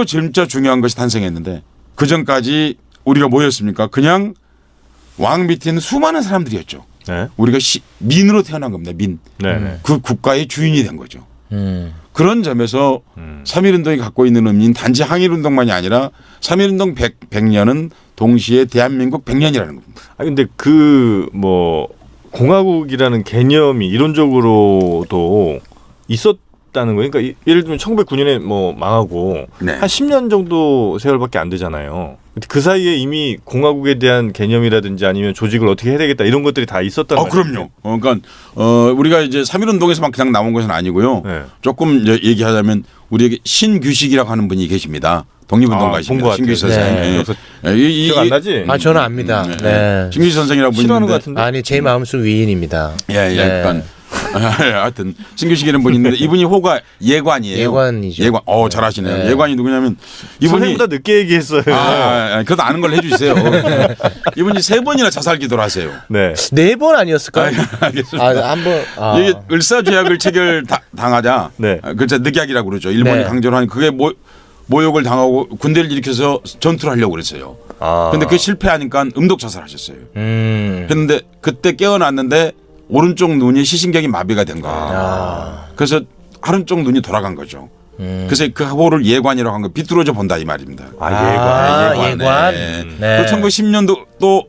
진짜 중요한 것이 탄생했는데 그 전까지 우리가 뭐였습니까? 그냥 왕 밑에 있는 수많은 사람들이었죠. 네. 우리가 민으로 태어난 겁니다. 민. 네. 그 국가의 주인이 된 거죠. 그런 점에서 3.1운동이 갖고 있는 의미는 단지 항일운동만이 아니라 3.1운동 100년은 동시에 대한민국 100년이라는 겁니다. 아 근데 공화국이라는 개념이 이론적으로도 있었다는 거예요. 그러니까 예를 들면 1909년에 망하고 네. 한 10년 정도 세월밖에 안 되잖아요. 근데 그 사이에 이미 공화국에 대한 개념이라든지 아니면 조직을 어떻게 해야 되겠다 이런 것들이 다 있었단 말이에요. 그럼요. 그러니까 우리가 이제 3.1운동에서만 그냥 나온 것은 아니고요. 네. 조금 이제 얘기하자면 우리에게 신규식이라고 하는 분이 계십니다. 독립운동가십니다. 신규식 선생. 네. 기억 안 나지? 아 저는 압니다. 네. 신규식 선생이라고 분이 싫어하는 것 있는데 같은데. 아니 제 마음속 위인입니다. 예, 약간 하여튼 신규식이라는 분이 있는데 이분이 호가 예관이에요. 예관이죠. 예관. 잘하시네요. 네. 예관이 누구냐면 이분이 선생보다 늦게 얘기했어요. 그래도 아는 걸 해주세요. 이분이 3번이나 자살 기도를 하세요. 네. 4번 아니었을까요? 알겠습니다. 한번. 이게 을사죄악을 당하자. 네. 그래서 늑약이라고 그러죠. 일본이 네. 강제로 하니 그게 모욕을 당하고 군대를 일으켜서 전투를 하려고 그랬어요. 근데 그 실패하니까 음독 자살하셨어요. 했는데 그때 깨어났는데 오른쪽 눈이 시신경이 마비가 된 거예요. 그래서 오른쪽 눈이 돌아간 거죠. 그래서 그 호를 예관이라고 한 거 비뚤어져 본다 이 말입니다. 예관. 네. 1910년도 또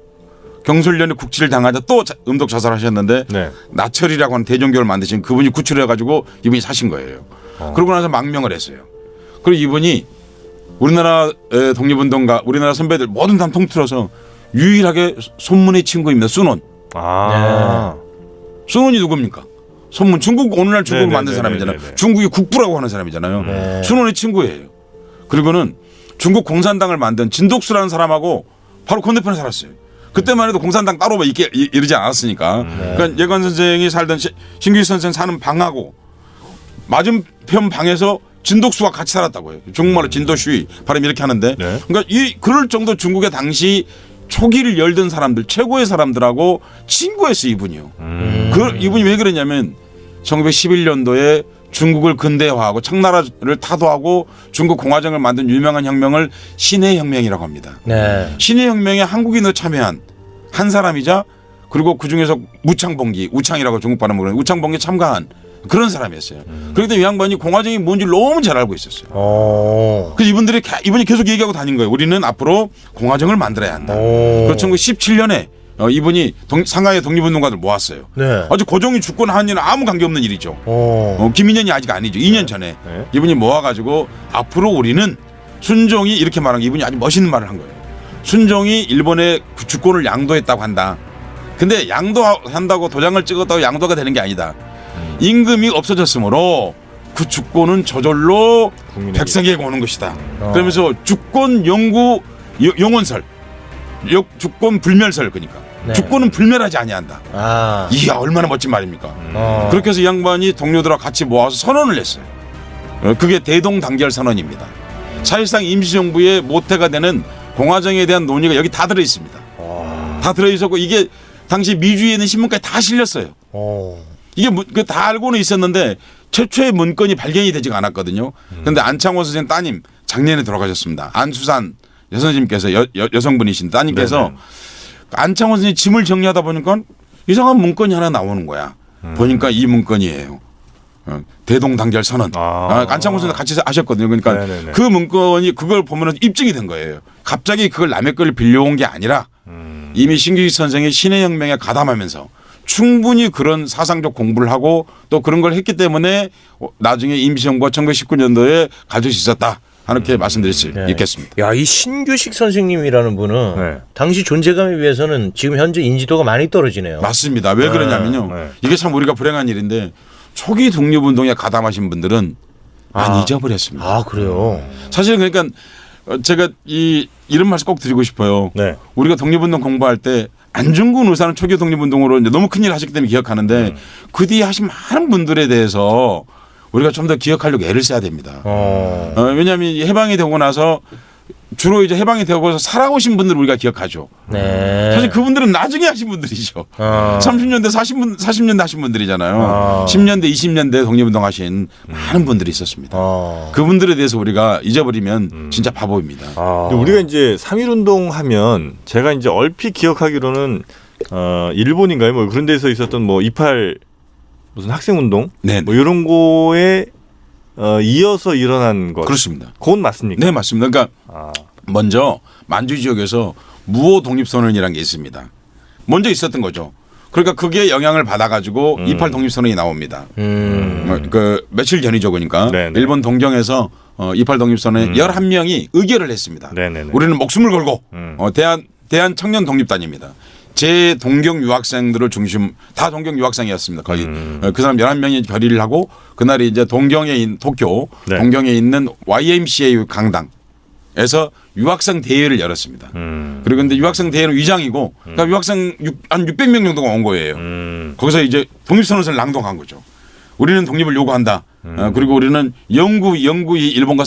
경술련의 국치를 당하자 또 음독 자살하셨는데 네. 나철이라고 하는 대종교를 만드신 그분이 구출을 해가지고 이분이 사신 거예요. 그러고 나서 망명을 했어요. 그리고 이분이 우리나라 독립운동가 우리나라 선배들 모든 다 통틀어서 유일하게 손문의 친구입니다. 순원. 순원이 누굽니까? 손문 중국 오늘날 중국을 만든 사람이잖아요. 중국이 국부라고 하는 사람이잖아요. 순원의 친구예요. 그리고는 중국 공산당을 만든 진독수라는 사람하고 바로 건너편에 살았어요. 그때만 해도 공산당 따로 이러지 않았으니까. 그러니까 예관 선생이 살던 신규식 선생 사는 방하고 맞은편 방에서 진독수와 같이 살았다고 해요. 중국말로 진도슈이 발음 이렇게 하는데 그러니까 그럴 정도 중국의 당시 초기를 열던 사람들 최고의 사람들하고 친구였어요 이분이요. 이분이 왜 그러냐면 1911년도에 중국을 근대화하고 청나라를 타도하고 중국 공화정을 만든 유명한 혁명을 신해혁명이라고 합니다. 네. 신해혁명에 한국인으로 참여한 한 사람이자 그리고 그중에서 무창봉기 우창이라고 중국 발음으로 그러는 우창봉기에 참가한 그런 사람이었어요. 그런데 이 양반이 공화정이 뭔지 너무 잘 알고 있었어요. 그래서 이분이 계속 얘기하고 다닌 거예요. 우리는 앞으로 공화정을 만들어야 한다. 그래서 1917년에 이분이 상하이 독립운동가들 모았어요. 네. 아주 고종이 죽거나 한 일은 아무 관계없는 일이죠. 김인년이 아직 아니죠. 2년 전에 이분이 모아가지고 앞으로 우리는 순종이 이렇게 말한 게 이분이 아주 멋있는 말을 한 거예요. 순종이 일본의 주권을 양도했다고 한다. 근데 양도한다고 도장을 찍었다고 양도가 되는 게 아니다. 임금이 없어졌으므로 그 주권은 저절로 백성에게 오는 것이다. 그러면서 주권 영구 영원설, 주권 불멸설 그러니까 주권은 불멸하지 아니한다. 이야 얼마나 멋진 말입니까? 그렇게 해서 이 양반이 동료들과 같이 모아서 선언을 했어요. 그게 대동단결 선언입니다. 사실상 임시정부의 모태가 되는 공화정에 대한 논의가 여기 다 들어 있습니다. 다 들어 있었고 이게 당시 미주에 있는 신문까지 다 실렸어요. 이게 다 알고는 있었는데 최초의 문건이 발견이 되지가 않았거든요. 그런데 안창호 선생 따님 작년에 돌아가셨습니다. 안수산 여선생님께서 여성분이신 따님께서 안창호 선생님 짐을 정리하다 보니까 이상한 문건이 하나 나오는 거야. 보니까 이 문건이에요. 대동단결 선언. 안창호 선생 같이 하셨거든요. 그러니까 그 문건이 그걸 보면 입증이 된 거예요. 갑자기 그걸 남의 걸 빌려온 게 아니라 이미 신규식 선생이 신해혁명에 가담하면서 충분히 그런 사상적 공부를 하고 또 그런 걸 했기 때문에 나중에 임시정부가 1919년도에 가질 수 있었다. 이렇게 말씀드릴 수 네. 있겠습니다. 야, 이 신규식 선생님이라는 분은 네. 당시 존재감에 비해서는 지금 현재 인지도가 많이 떨어지네요. 맞습니다. 왜 그러냐면요. 네. 이게 참 우리가 불행한 일인데 초기 독립운동에 가담하신 분들은 많이 잊어버렸습니다. 아, 그래요? 사실은 그러니까 제가 이런 말씀 꼭 드리고 싶어요. 네. 우리가 독립운동 공부할 때 안중근 의사는 초기 독립운동으로 이제 너무 큰일 하셨기 때문에 기억하는데 그 뒤에 하신 많은 분들에 대해서 우리가 좀 더 기억하려고 애를 써야 됩니다. 왜냐하면 이 해방이 되고 나서 주로 이제 해방이 되고서 살아오신 분들 우리가 기억하죠. 네. 사실 그분들은 나중에 하신 분들이죠. 30년대 40년대 하신 분들이잖아요. 10년대 20년대 독립운동 하신 많은 분들이 있었습니다. 그분들에 대해서 우리가 잊어버리면 진짜 바보입니다. 근데 우리가 이제 3.1운동 하면 제가 이제 얼핏 기억하기로는 일본인가요? 뭐 그런 데서 있었던 뭐 28 무슨 학생운동? 네. 뭐 이런 거에 이어서 일어난 것. 그렇습니다. 그건 맞습니까? 네, 맞습니다. 그러니까 아. 먼저 만주 지역에서 무호 독립선언이라는 게 있습니다. 먼저 있었던 거죠. 그러니까 그게 영향을 받아가지고 28 독립선언이 나옵니다. 그 며칠 전이죠, 그러니까 네네. 일본 동경에서 28 독립선언에 11명이 의결을 했습니다. 네네네. 우리는 목숨을 걸고 대한 청년 독립단입니다. 제 동경 유학생들을 중심 다 동경 유학생이었습니다. 거의 그 사람 11명이 결의를 하고 그날이 이제 동경에 있는 도쿄 네. 동경에 있는 YMCA 강당에서 유학생 대회를 열었습니다. 그리고 근데 유학생 대회는 위장이고 그러니까 유학생 한 600명 정도가 온 거예요. 거기서 이제 독립선언서를 낭독한 거죠. 우리는 독립을 요구한다. 그리고 우리는 영구히 일본과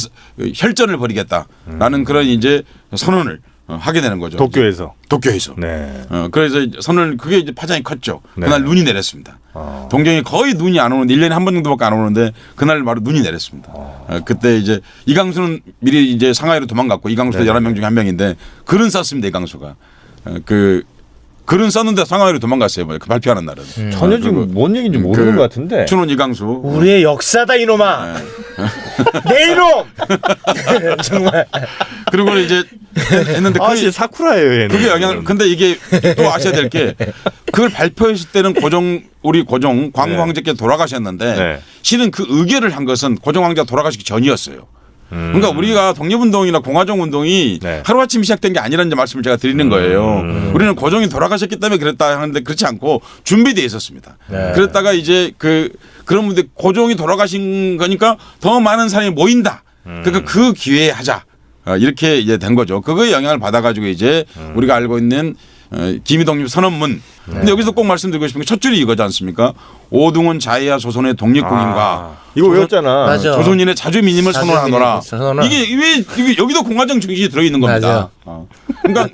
혈전을 벌이겠다라는 그런 이제 선언을 하게 되는 거죠. 도쿄에서. 도쿄에서. 네. 그래서 선언을 그게 이제 파장이 컸죠. 네. 그날 눈이 내렸습니다. 동경에 거의 눈이 안 오는데 1년에 한 번 정도밖에 안 오는데 그날 바로 눈이 내렸습니다. 그때 이제 이강수는 미리 이제 상하이로 도망갔고 이강수도 11명 중에 한 명인데 글은 썼습니다. 이강수가. 글은 썼는데 상하이로 도망갔어요. 그 발표하는 날은. 전혀 지금 뭔 얘기인지 모르는 것 같은데. 춘원 이강수. 우리의 역사다 이놈아. 내 이놈. 정말. 그리고 이제 했는데 사실 사쿠라예요, 얘는. 그게 영향. 근데 이게 또 아셔야 될 게 그걸 발표했을 때는 우리 고종 광무 황제께서 돌아가셨는데 네. 실은 그 의결을 한 것은 고종 황제가 돌아가시기 전이었어요. 그러니까 우리가 독립운동이나 공화정운동이 네. 하루아침 시작된 게 아니라는 말씀을 제가 드리는 거예요. 우리는 고종이 돌아가셨기 때문에 그랬다 하는데 그렇지 않고 준비되어 있었습니다. 네. 그랬다가 이제 그런 분들 고종이 돌아가신 거니까 더 많은 사람이 모인다. 그러니까 그 기회에 하자. 이렇게 이제 된 거죠. 그거에 영향을 받아가지고 이제 우리가 알고 있는 기미독립 선언문. 근데 여기서 꼭 말씀드리고 싶은 게 첫 줄이 이거지 않습니까? 오등원 자해와 조선의 독립국인과 이거 외웠잖아. 맞아. 조선인의 자주민임을 선언하노라. 선언하. 이게 왜 여기도 공화정 정신이 들어있는 겁니다. 그러니까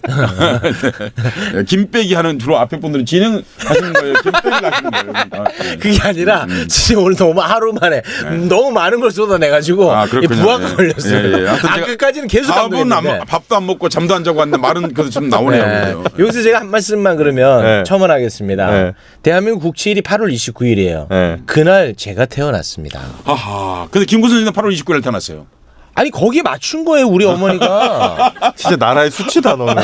김빼기 하는 주로 앞에 분들은 진행하시는 거예요. 김빼기를 하시는 거예요. 그러니까. 그게 아니라 진짜 오늘 너무 하루 만에 너무 많은 걸 쏟아내가지고 그렇군요. 부하가 예. 걸렸어요. 예, 예. 하여튼 제가 끝까지는 계속 밥은 감동했는데. 밥도 안 먹고 잠도 안 자고 왔는데 말은 그래도 좀 나오네요. 그래요. 여기서 제가 한 말씀만 그러면 네. 첨언하겠습니다. 네. 대한민국 국庆일이 8월 29일이에요. 네. 그날 제가 태어났습니다. 하하. 근데 김구선 씨는 8월 29일 태어났어요. 아니 거기에 맞춘 거예요 우리 어머니가. 진짜 나라의 수치다, 너는.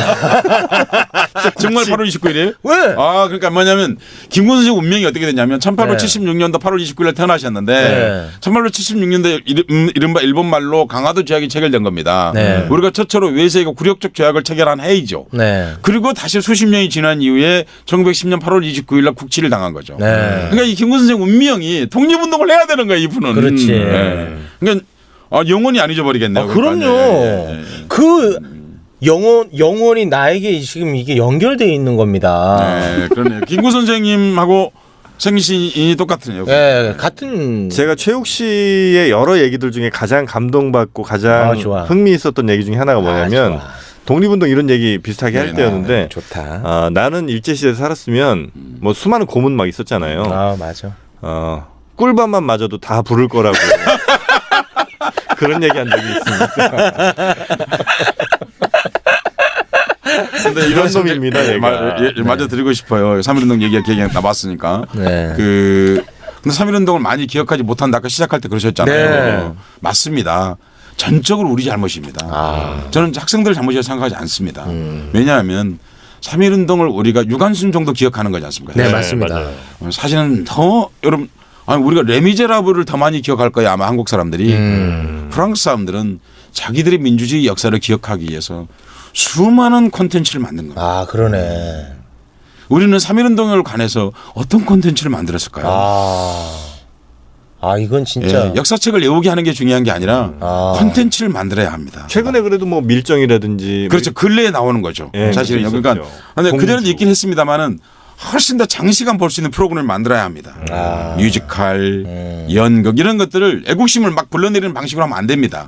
정말 8월 29일이에요? 왜? 그러니까 뭐냐면 김구선 씨 운명이 어떻게 됐냐면 1876년도 8월 29일 태어나셨는데 네. 1876년도에 이른바 일본 말로 강화도 조약이 체결된 겁니다. 네. 우리가 최초로 외세가 굴욕적 조약을 체결한 해이죠. 네. 그리고 다시 수십 년이 지난 이후에 1910년 8월 29일 날 국치를 당한 거죠. 네. 그러니까 이 김구선 생 운명이 독립운동을 해야 되는 거예요, 이분은. 그렇지. 네. 그러니까 영원히 안 잊어버리겠네요. 그럼요. 그러니까. 예. 그 영혼이 나에게 지금 이게 연결돼 있는 겁니다. 네, 그러네요. 김구 선생님하고 생신이 똑같으네요. 네, 같은. 제가 최욱 씨의 여러 얘기들 중에 가장 감동받고 가장 좋아. 흥미있었던 얘기 중에 하나가 뭐냐면 좋아. 독립운동 이런 얘기 비슷하게 할 네, 때였는데 좋다. 나는 일제시대에 살았으면 뭐 수많은 고문 막 있었잖아요. 맞아. 꿀밤만 맞아도 다 부를 거라고 그런 얘기 한 적이 있습니다. 근데 이런 놈입니다, 얘가. 맞아 드리고 싶어요. 3.1운동 얘기가 나왔으니까. 네. 근데 3.1운동을 많이 기억하지 못한다. 아까 시작할 때 그러셨잖아요. 네. 맞습니다. 전적으로 우리 잘못입니다. 저는 학생들 잘못이라고 생각하지 않습니다. 왜냐하면 3.1운동을 우리가 유관순 정도 기억하는 거지 않습니까? 네, 맞습니다. 맞아요. 사실은 더 여러분 아니 우리가 레미제라블을 더 많이 기억할 거야 아마 한국 사람들이. 프랑스 사람들은 자기들의 민주주의 역사를 기억하기 위해서 수많은 콘텐츠를 만든 겁니다. 아 그러네. 우리는 3.1운동을 관해서 어떤 콘텐츠를 만들었을까요? 아 이건 진짜 예, 역사책을 외우게 하는 게 중요한 게 아니라 콘텐츠를 만들어야 합니다. 최근에 그래도 뭐 밀정이라든지 그렇죠. 근래에 나오는 거죠. 예, 사실은 있었죠. 그러니까 근데 공주. 그전에도 있긴 했습니다만은 훨씬 더 장시간 볼 수 있는 프로그램을 만들어야 합니다. 뮤지컬, 연극 이런 것들을 애국심을 막 불러내리는 방식으로 하면 안 됩니다.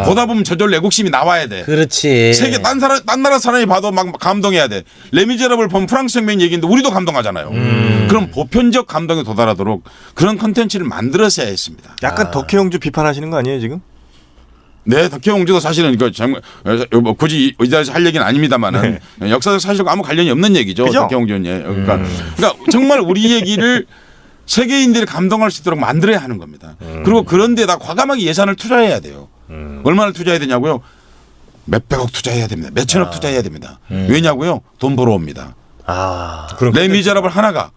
보다 보면 저절로 애국심이 나와야 돼. 그렇지. 세계 딴 나라 사람이 봐도 막 감동해야 돼. 레미제라블 보면 프랑스 혁명 얘기인데 우리도 감동하잖아요. 그럼 보편적 감동에 도달하도록 그런 콘텐츠를 만들었어야 했습니다. 약간 덕혜옹주 비판하시는 거 아니에요 지금? 네, 덕혜옹주도 사실은 뭐 굳이 이 자리에서 할 얘기는 아닙니다만은 역사적 사실과 아무 관련이 없는 얘기죠. 그죠? 덕혜옹주는 그러니까 정말 우리 얘기를 세계인들이 감동할 수 있도록 만들어야 하는 겁니다. 그리고 그런 데다 과감하게 예산을 투자해야 돼요. 얼마나 투자해야 되냐고요? 몇백억 투자해야 됩니다. 몇천억 투자해야 됩니다. 왜냐고요? 돈 벌어옵니다. 레미제라블 하나가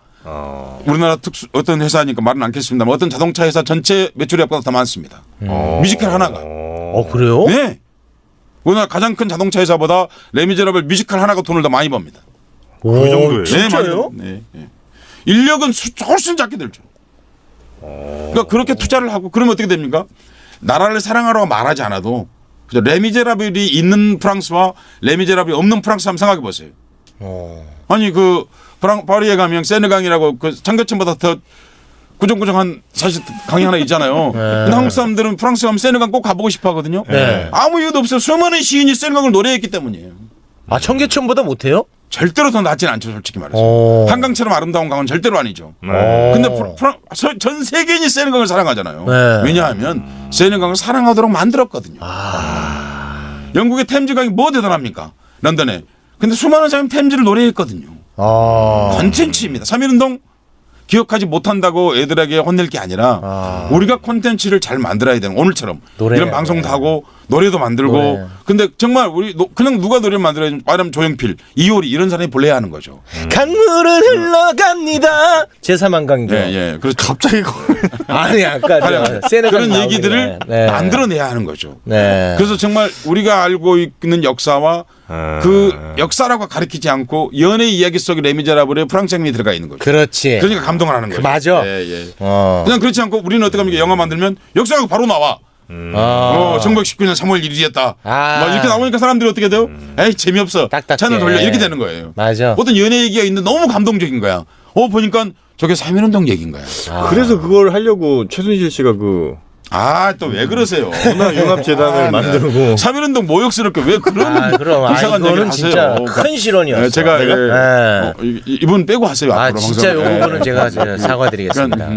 우리나라 어떤 회사니까 말은 않겠습니다만 어떤 자동차 회사 전체 매출액보다 더 많습니다. 뮤지컬 하나가. 그래요? 네. 우리나라 가장 큰 자동차 회사보다 레미제라블 뮤지컬 하나가 돈을 더 많이 법니다. 그 정도예요? 진짜요? 네, 네. 인력은 훨씬 작게 들죠. 그러니까 그렇게 투자를 하고 그러면 어떻게 됩니까? 나라를 사랑하라고 말하지 않아도 그죠? 레미제라블이 있는 프랑스와 레미제라블이 없는 프랑스 한번 생각해 보세요. 아니 그 파리에 가면 세느강이라고 그 청계천보다 더 구정구정한 사실 강이 하나 있잖아요. 근데 한국 사람들은 프랑스 가면 세느강 꼭 가보고 싶어 하거든요. 아무 이유도 없어요. 수많은 시인이 세느강을 노래했기 때문이에요. 청계천보다 못해요? 절대로 더 낫진 않죠, 솔직히 말해서. 한강처럼 아름다운 강은 절대로 아니죠. 근데 전 세계인이 세느강을 사랑하잖아요. 왜냐하면 세느강을 사랑하도록 만들었거든요. 영국의 템즈강이 뭐 대단합니까? 런던에. 근데 수많은 사람이 템즈를 노래했거든요. 콘텐츠입니다. 3.1운동 기억하지 못한다고 애들에게 혼낼 게 아니라 우리가 콘텐츠를 잘 만들어야 되는 오늘처럼 이런 방송도 하고 노래도 만들고 근데 정말 우리 그냥 누가 노래를 만들어야 말하면 조용필, 이효리 이런 사람이 불러야 하는 거죠. 강물은 흘러갑니다. 제3한강교. 예, 그렇죠. 갑자기 아니 아까 그런 얘기들을 만들어내야 하는 거죠. 그래서 정말 우리가 알고 있는 역사와 그 역사라고 가르치지 않고 연애 이야기 속에 레미제라블의 프랑스 혁명이 들어가 있는 거죠. 그렇지. 그러니까 감동을 하는 거죠. 맞아. 그냥 그렇지 않고 우리는 어떻게 합니까? 영화 만들면 역사가 바로 나와. 1919년 3월 1일이었다. 막 이렇게 나오니까 사람들이 어떻게 돼요? 에이 재미없어. 딱딱해. 채널 돌려 이렇게 되는 거예요. 맞아. 어떤 연애 얘기가 있는데 너무 감동적인 거야. 보니까 저게 3.1운동 얘기인 거야. 그래서 그걸 하려고 최순실 씨가 그 또 왜 그러세요? 문화융합재단을 만들고 3.1운동 모욕스럽게 왜 그런 그럼 이상한 얘기를 이거는 진짜 하세요? 큰 실언이었어. 제가 이분 빼고 하세요. 앞으로 진짜 이 방송. 부분은 제가 사과드리겠습니다.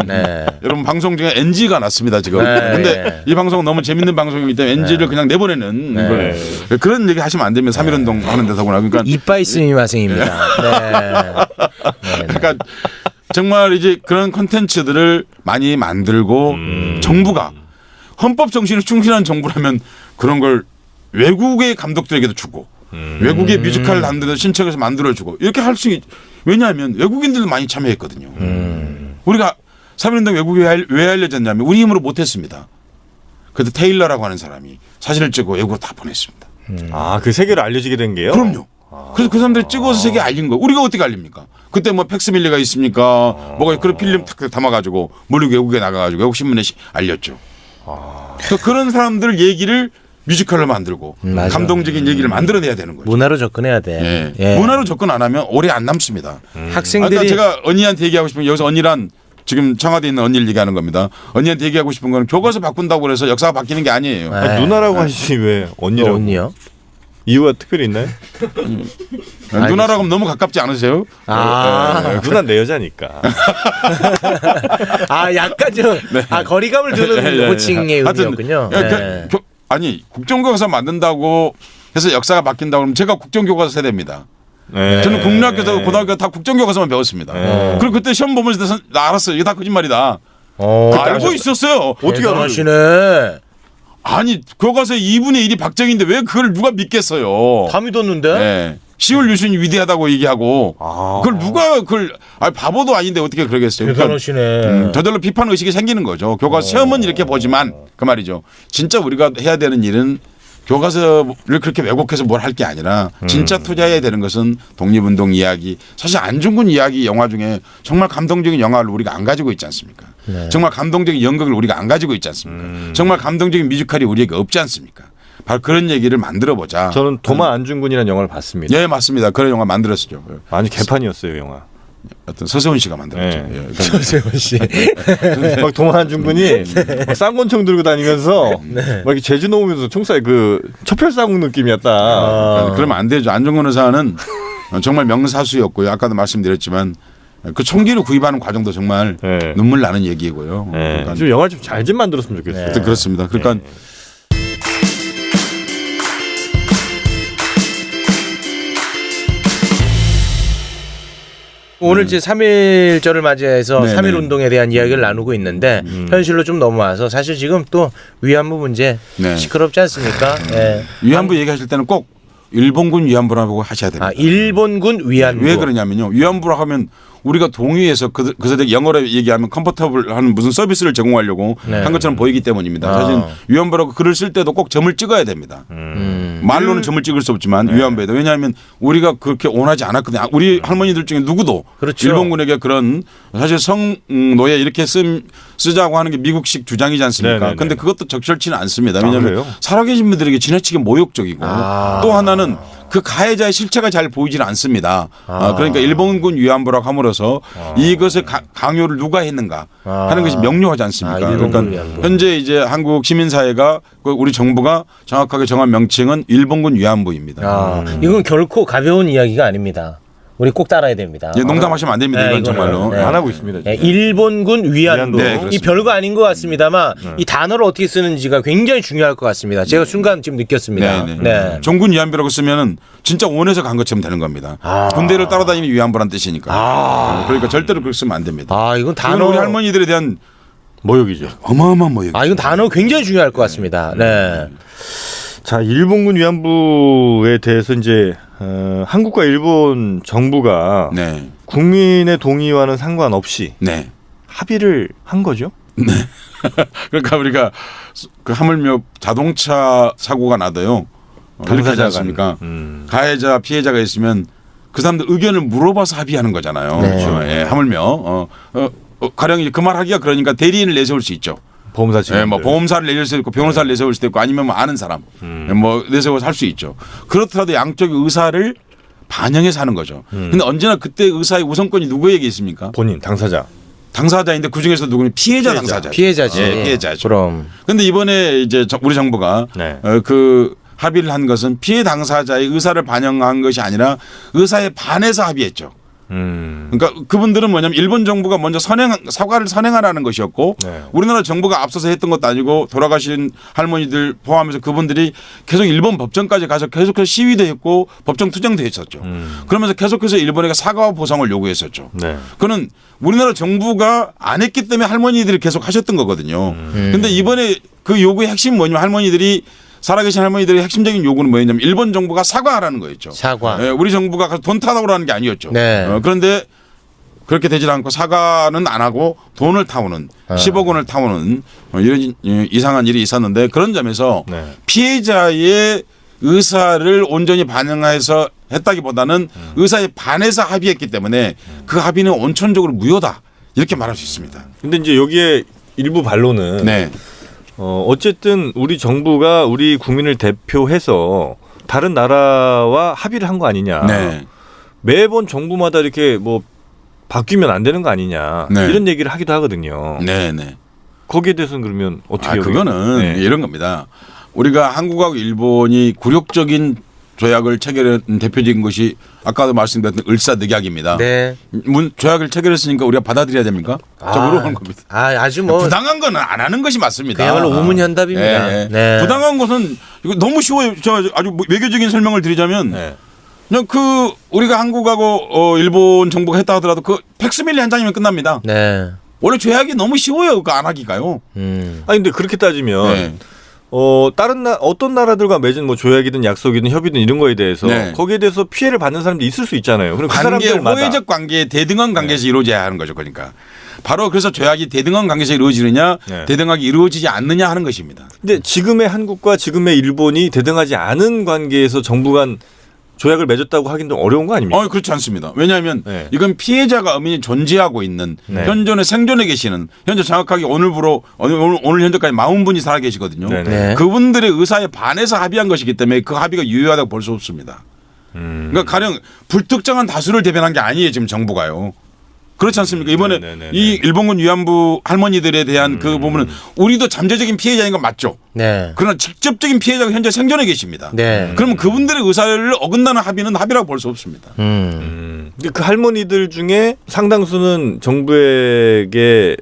여러분 방송 중에 NG가 났습니다 지금. 근데 이 방송은 너무 재밌는 방송이기 때문에 NG를 그냥 내보내는 그런 얘기 하시면 안 됩니다. 3.1운동 하는 데서구나. 그러니까 이빠이 스미마생입니다. 그러니까 정말 이제 그런 콘텐츠들을 많이 만들고 정부가 헌법 정신에 충실한 정부라면 그런 걸 외국의 감독들에게도 주고 외국의 뮤지컬 단들도 신청해서 만들어주고 이렇게 할 수 왜냐하면 외국인들도 많이 참여했거든요. 우리가 3.1운동 외국에 왜 알려졌냐면 우리 힘으로 못했습니다. 그때 테일러라고 하는 사람이 사진을 찍고 외국으로 다 보냈습니다. 그 세계로 알려지게 된 게요? 그럼요. 그래서 그 사람들이 찍어서 세계에 알린 거. 우리가 어떻게 알립니까? 그때 뭐 팩스밀리가 있습니까? 뭐가 그런 필름 탁 담아가지고 멀리 외국에 나가가지고 외국 신문에 알렸죠. 그래서 그런 사람들 얘기를 뮤지컬로 만들고 감동적인 얘기를 만들어내야 되는 거죠. 문화로 접근해야 돼. 문화로 접근 안 하면 오래 안 남습니다. 학생들이 아까 제가 언니한테 얘기하고 싶은 게 여기서 언니란 지금 청와대에 있는 언니를 얘기하는 겁니다. 언니한테 얘기하고 싶은 거는 교과서 바꾼다고 그래서 역사가 바뀌는 게 아니에요. 누나라고 하시지 왜 언니라고? 언니요? 이유가 특별히 있나요? 누나라고 하면 너무 가깝지 않으세요? 누나 내 여자니까. 약간 좀 거리감을 두는 호칭의 의미였군요. 아니 국정교과서 만든다고 해서 역사가 바뀐다고 그러면 제가 국정교과서 세대입니다. 저는 국민학교에서 고등학교 다 국정교과서만 배웠습니다. 그리고 그때 시험 보면서 알았어요. 이게 다 거짓말이다. 알고 있었어요. 어떻게 알았시네. 아니 교과서에 2분의 1이 박정희인데 왜 그걸 누가 믿겠어요. 다 믿었는데? 네. 시울 유신이 위대하다고 얘기하고 아. 그걸 누가 그걸 바보도 아닌데 어떻게 그러겠어요. 대단하시네. 저절로 비판 의식이 생기는 거죠. 교과서 시험은 이렇게 보지만 그 말이죠. 진짜 우리가 해야 되는 일은 교과서를 그렇게 왜곡해서 뭘 할 게 아니라 진짜 투자해야 되는 것은 독립운동 이야기. 사실 안중근 이야기 영화 중에 정말 감동적인 영화를 우리가 안 가지고 있지 않습니까? 네. 정말 감동적인 연극을 우리가 안 가지고 있지 않습니까? 정말 감동적인 뮤지컬이 우리에게 없지 않습니까? 바로 그런 얘기를 만들어 보자. 저는 도마 안중근이라는 영화를 봤습니다. 예, 맞습니다. 그런 영화 만들었죠. 아주 개판이었어요, 영화. 어떤 서세훈 씨가 만들었죠. 네. 예. 서세훈 씨. 막 도마 안중근이 막 쌍권총 들고 다니면서 막 이렇게 제주 놓으면서 총살 그 첩혈사국 느낌이었다. 그러면 안 되죠. 안중근 의사는 정말 명사수였고요. 아까도 말씀드렸지만 그 총기를 구입하는 과정도 정말 네. 눈물 나는 얘기고요. 네. 그러니까 좀 영화 좀 잘 좀 만들었으면 좋겠어요. 네. 그렇습니다. 그러니까 오늘 이제 3.1절을 맞이해서 네네. 3.1 운동에 대한 이야기를 나누고 있는데 현실로 좀 넘어와서 사실 지금 또 위안부 문제 네. 시끄럽지 않습니까? 예. 위안부 얘기하실 때는 꼭 일본군 위안부라고 하셔야 됩니다. 아, 일본군 위안부. 왜 그러냐면요. 위안부라 하면 우리가 동의해서 그들에게 영어로 얘기하면 컴포터블한 무슨 서비스를 제공하려고 네. 한 것처럼 보이기 때문입니다. 아. 사실 위안부라고 글을 쓸 때도 꼭 점을 찍어야 됩니다. 말로는 점을 찍을 수 없지만 위안부에도 왜냐하면 우리가 그렇게 원하지 않았거든요. 우리 할머니들 중에 누구도 그렇죠. 일본군에게 그런 사실 성노예 이렇게 쓰자고 하는 게 미국식 주장이지 않습니까? 네네네. 그런데 그것도 적절치는 않습니다. 아, 왜냐하면 그래요? 살아계신 분들에게 지나치게 모욕적이고 아. 또 하나는 그 가해자의 실체가 잘 보이질 않습니다. 그러니까 일본군 위안부라고 함으로써 이것의 강요를 누가 했는가 하는 것이 명료하지 않습니까? 아, 일본군 그러니까 위안부. 현재 이제 한국 시민사회가 우리 정부가 정확하게 정한 명칭은 일본군 위안부입니다. 아, 이건 결코 가벼운 이야기가 아닙니다. 우리 꼭 따라야 됩니다. 예, 농담하시면 안 됩니다. 네, 이건 이거는, 정말로. 네. 안 하고 있습니다. 네, 지금. 일본군 위안부. 네, 이 그렇습니다. 별거 아닌 것 같습니다만 이 단어를 어떻게 쓰는지가 굉장히 중요할 것 같습니다. 제가 순간 지금 느꼈습니다. 네, 네. 네. 종군 위안부라고 쓰면은 진짜 원에서 간 것처럼 되는 겁니다. 군대를 따라다니는 위안부란 뜻이니까. 그러니까 절대로 그렇게 쓰면 안 됩니다. 아, 이건 이건 단어. 우리 할머니들에 대한 모욕이죠. 어마어마한 모욕. 아, 이건 단어 굉장히 중요할 것 같습니다. 네. 자, 일본군 위안부에 대해서 이제 한국과 일본 정부가 네. 국민의 동의와는 상관없이 네. 합의를 한 거죠. 그러니까 우리가 그 하물며 자동차 사고가 나도요. 이렇게 하지 당사자가 않습니까? 가해자 피해자가 있으면 그 사람들 의견을 물어봐서 합의하는 거잖아요. 네. 그렇죠. 예, 하물며 가령 이제 그 말 하기가 그러니까 대리인을 내세울 수 있죠. 보험사 측. 예, 뭐 보험사를 내세울 수도 있고 변호사를 내세울 수도 있고 아니면 뭐 아는 사람 뭐 내세워서 할 수 있죠. 그렇더라도 양쪽의 의사를 반영해서 하는 거죠. 근데 언제나 그때 의사의 우선권이 누구에게 있습니까? 본인 당사자. 당사자인데 그 중에서 누구는 피해자 당사자. 피해자지. 예, 피해자죠. 그럼. 근데 이번에 이제 우리 정부가 네. 그 합의를 한 것은 피해 당사자의 의사를 반영한 것이 아니라 의사에 반해서 합의했죠. 그러니까 그분들은 뭐냐면 일본 정부가 먼저 사과를 선행하라는 것이었고 네. 우리나라 정부가 앞서서 했던 것도 아니고 돌아가신 할머니들 포함해서 그분들이 계속 일본 법정까지 가서 계속해서 시위도 했고 법정 투쟁도 했었죠. 그러면서 계속해서 일본에게 사과와 보상을 요구했었죠. 네. 그는 우리나라 정부가 안 했기 때문에 할머니들이 계속 하셨던 거거든요. 근데 이번에 그 요구의 핵심이 뭐냐면 할머니들이 살아계신 할머니들의 핵심적인 요구는 뭐였냐면 일본 정부가 사과하라는 거였죠. 사과. 예, 우리 정부가 가서 돈 타오라는 게 아니었죠. 네. 그런데 그렇게 되질 않고 사과는 안 하고 돈을 타오는 10억 원을 타오는 이런 이상한 일이 있었는데 그런 점에서 네. 피해자의 의사를 온전히 반영해서 했다기보다는 의사에 반해서 합의했기 때문에 그 합의는 원천적으로 무효다 이렇게 말할 수 있습니다. 근데 이제 여기에 일부 반론은 네. 어쨌든 우리 정부가 우리 국민을 대표해서 다른 나라와 합의를 한 거 아니냐. 네. 매번 정부마다 이렇게 뭐 바뀌면 안 되는 거 아니냐. 네. 이런 얘기를 하기도 하거든요. 네, 네. 거기에 대해서는 그러면 어떻게 그거는 네. 이런 겁니다. 우리가 한국하고 일본이 굴욕적인 조약을 체결한 대표적인 것이 아까도 말씀드렸던 을사늑약입니다. 네. 조약을 체결했으니까 우리가 받아들여야 됩니까? 저 물어보는 겁니다. 아주 뭐 부당한 거는 안 하는 것이 맞습니다. 그야말로 우문현답입니다. 예, 예. 네. 부당한 것은 이거 너무 쉬워요. 저 아주 외교적인 설명을 드리자면 네. 그냥 그 우리가 한국하고 일본 정부가 했다 하더라도 그 팩스밀리 한 장이면 끝납니다. 네. 원래 조약이 너무 쉬워요. 그거 안 하기가요. 아니 근데 그렇게 따지면 네. 다른 어떤 나라들과 맺은 뭐 조약이든 약속이든 협의든 이런 거에 대해서 네. 거기에 대해서 피해를 받는 사람도 있을 수 있잖아요. 그럼 그 관계 사람들마다 호혜적 관계 대등한 관계에서 이루어져야 하는 거죠. 그러니까 바로 그래서 조약이 대등한 관계에서 이루어지느냐 네. 대등하게 이루어지지 않느냐 하는 것입니다. 근데 지금의 한국과 지금의 일본이 대등하지 않은 관계에서 정부 간 조약을 맺었다고 하긴 좀 어려운 거 아닙니까? 그렇지 않습니다. 왜냐하면 네. 이건 피해자가 엄연히 존재하고 있는 네. 현존에 생존해 계시는 현재 정확하게 오늘 현재까지 40분이 살아 계시거든요. 네네. 네. 그분들의 의사에 반해서 합의한 것이기 때문에 그 합의가 유효하다고 볼 수 없습니다. 그러니까 가령 불특정한 다수를 대변한 게 아니에요. 지금 정부가요. 그렇지 않습니까? 이번에 네네네네. 이 일본군 위안부 할머니들에 대한 그 부분은 우리도 잠재적인 피해자인 건 맞죠. 네. 그러나 직접적인 피해자가 현재 생존해 계십니다. 네. 그러면 그분들의 의사를 어긋나는 합의는 합의라고 볼 수 없습니다. 근데 그 할머니들 중에 상당수는 정부에게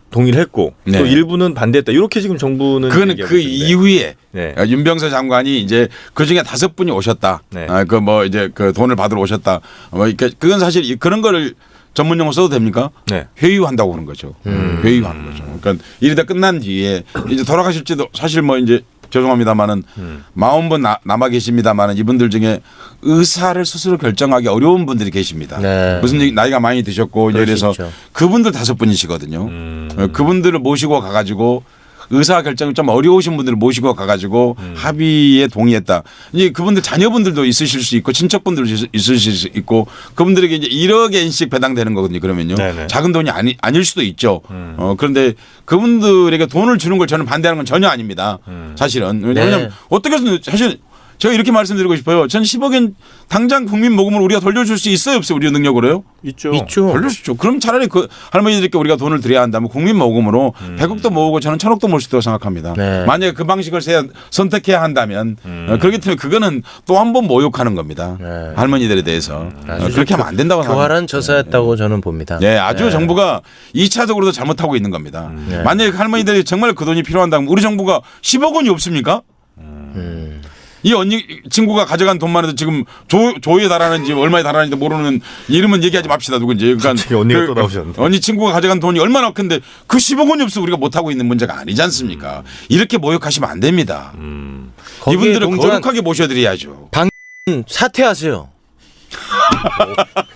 동의를 했고 네. 또 일부는 반대했다. 이렇게 지금 정부는 그거는 얘기하고 그 있는데. 이후에 네. 윤병서 장관이 이제 그 중에 5분이 오셨다. 네. 그 뭐 이제 그 돈을 받으러 오셨다. 뭐 이렇게 그건 사실 그런 거를 전문 용어 써도 됩니까? 네. 회유한다고 그러는 거죠. 회유하는 거죠. 그러니까 일이 다 끝난 뒤에 이제 돌아가실지도 사실 뭐 이제 죄송합니다만은 40분 남아 계십니다만은 이분들 중에 의사를 스스로 결정하기 어려운 분들이 계십니다. 네. 무슨 나이가 많이 드셨고 그럴 수 이래서 있죠. 그분들 5분이시거든요. 그분들을 모시고 가가지고 의사 결정이 좀 어려우신 분들을 모시고 가가지고 합의에 동의했다. 이제 그분들 자녀분들도 있으실 수 있고 친척분들도 있으실 수 있고 그분들에게 이제 1억 엔씩 배당되는 거거든요. 그러면요. 네네. 작은 돈이 아닐 수도 있죠. 그런데 그분들에게 돈을 주는 걸 저는 반대하는 건 전혀 아닙니다. 사실은. 왜냐하면 네. 어떻게 해서 사실 제가 이렇게 말씀드리고 싶어요. 전 10억엔 당장 국민 모금을 우리가 돌려줄 수 있어요, 없어요? 우리 능력으로요? 있죠. 있죠. 돌릴 수 있죠. 그럼 차라리 그 할머니들께 우리가 돈을 드려야 한다면 국민 모금으로 100억도 모으고 저는 1000억도 모을 수 있다고 생각합니다. 네. 만약에 그 방식을 선택해야 한다면 그렇기 때문에 그거는 또 한 번 모욕하는 겁니다. 네. 할머니들에 대해서. 아주 그렇게 하면 안 된다고 생각합니다. 교활한 저사였다고 저는 봅니다. 네, 아주 정부가 2차적으로도 잘못하고 있는 겁니다. 만약에 할머니들이 정말 그 돈이 필요한다면 우리 정부가 10억 원이 없습니까? 이 언니 친구가 가져간 돈만 해도 지금 조에 달하는지 얼마에 달하는지 모르는 이름은 얘기하지 맙시다 누군지. 그러니까 갑자기 언니가 또 나오셨네. 언니 친구가 가져간 돈이 얼마나 큰데 그 10억 원이 없어 우리가 못 하고 있는 문제가 아니지 않습니까? 이렇게 모욕하시면 안 됩니다. 거기에 이분들을 동조한- 거룩하게 모셔드려야죠. 사퇴하세요.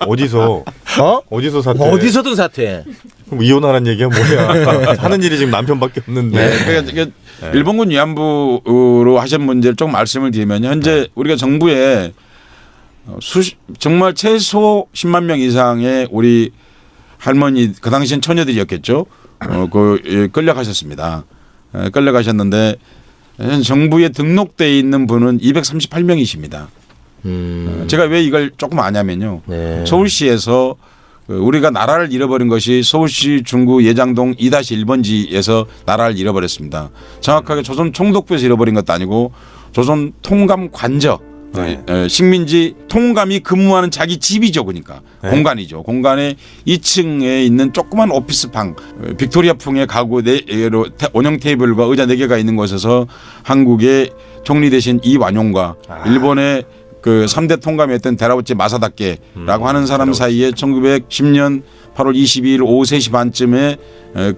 어디서 어디서 사퇴? 어디서든 사퇴. 그럼 이혼하는 얘기야 뭐야? 하는 일이 지금 남편밖에 없는데. 네. 그러니까 이게 일본군 위안부로 하신 문제를 좀 말씀을 드리면 현재 우리가 정부에 정말 최소 10만 명 이상의 우리 할머니 그 당시엔 처녀들이었겠죠. 끌려가셨습니다. 끌려가셨는데 정부에 등록돼 있는 분은 238명이십니다. 제가 왜 이걸 조금 아냐면요. 네. 서울시에서 우리가 나라를 잃어버린 것이 서울시 중구 예장동 2-1번지에서 나라를 잃어버렸습니다. 정확하게 조선 총독부에서 잃어버린 것도 아니고 조선 통감 관저 식민지 통감이 근무하는 자기 집이죠. 그러니까 공간이죠. 공간에 2층에 있는 조그만 오피스방 빅토리아풍의 가구 4개로 원형 테이블과 의자 4개가 있는 곳에서 한국의 총리 대신 이완용과 일본의 그 3대 통감이었던 데라우치 마사다케라고 하는 사람 사이에 1910년 8월 22일 오후 3시 반쯤에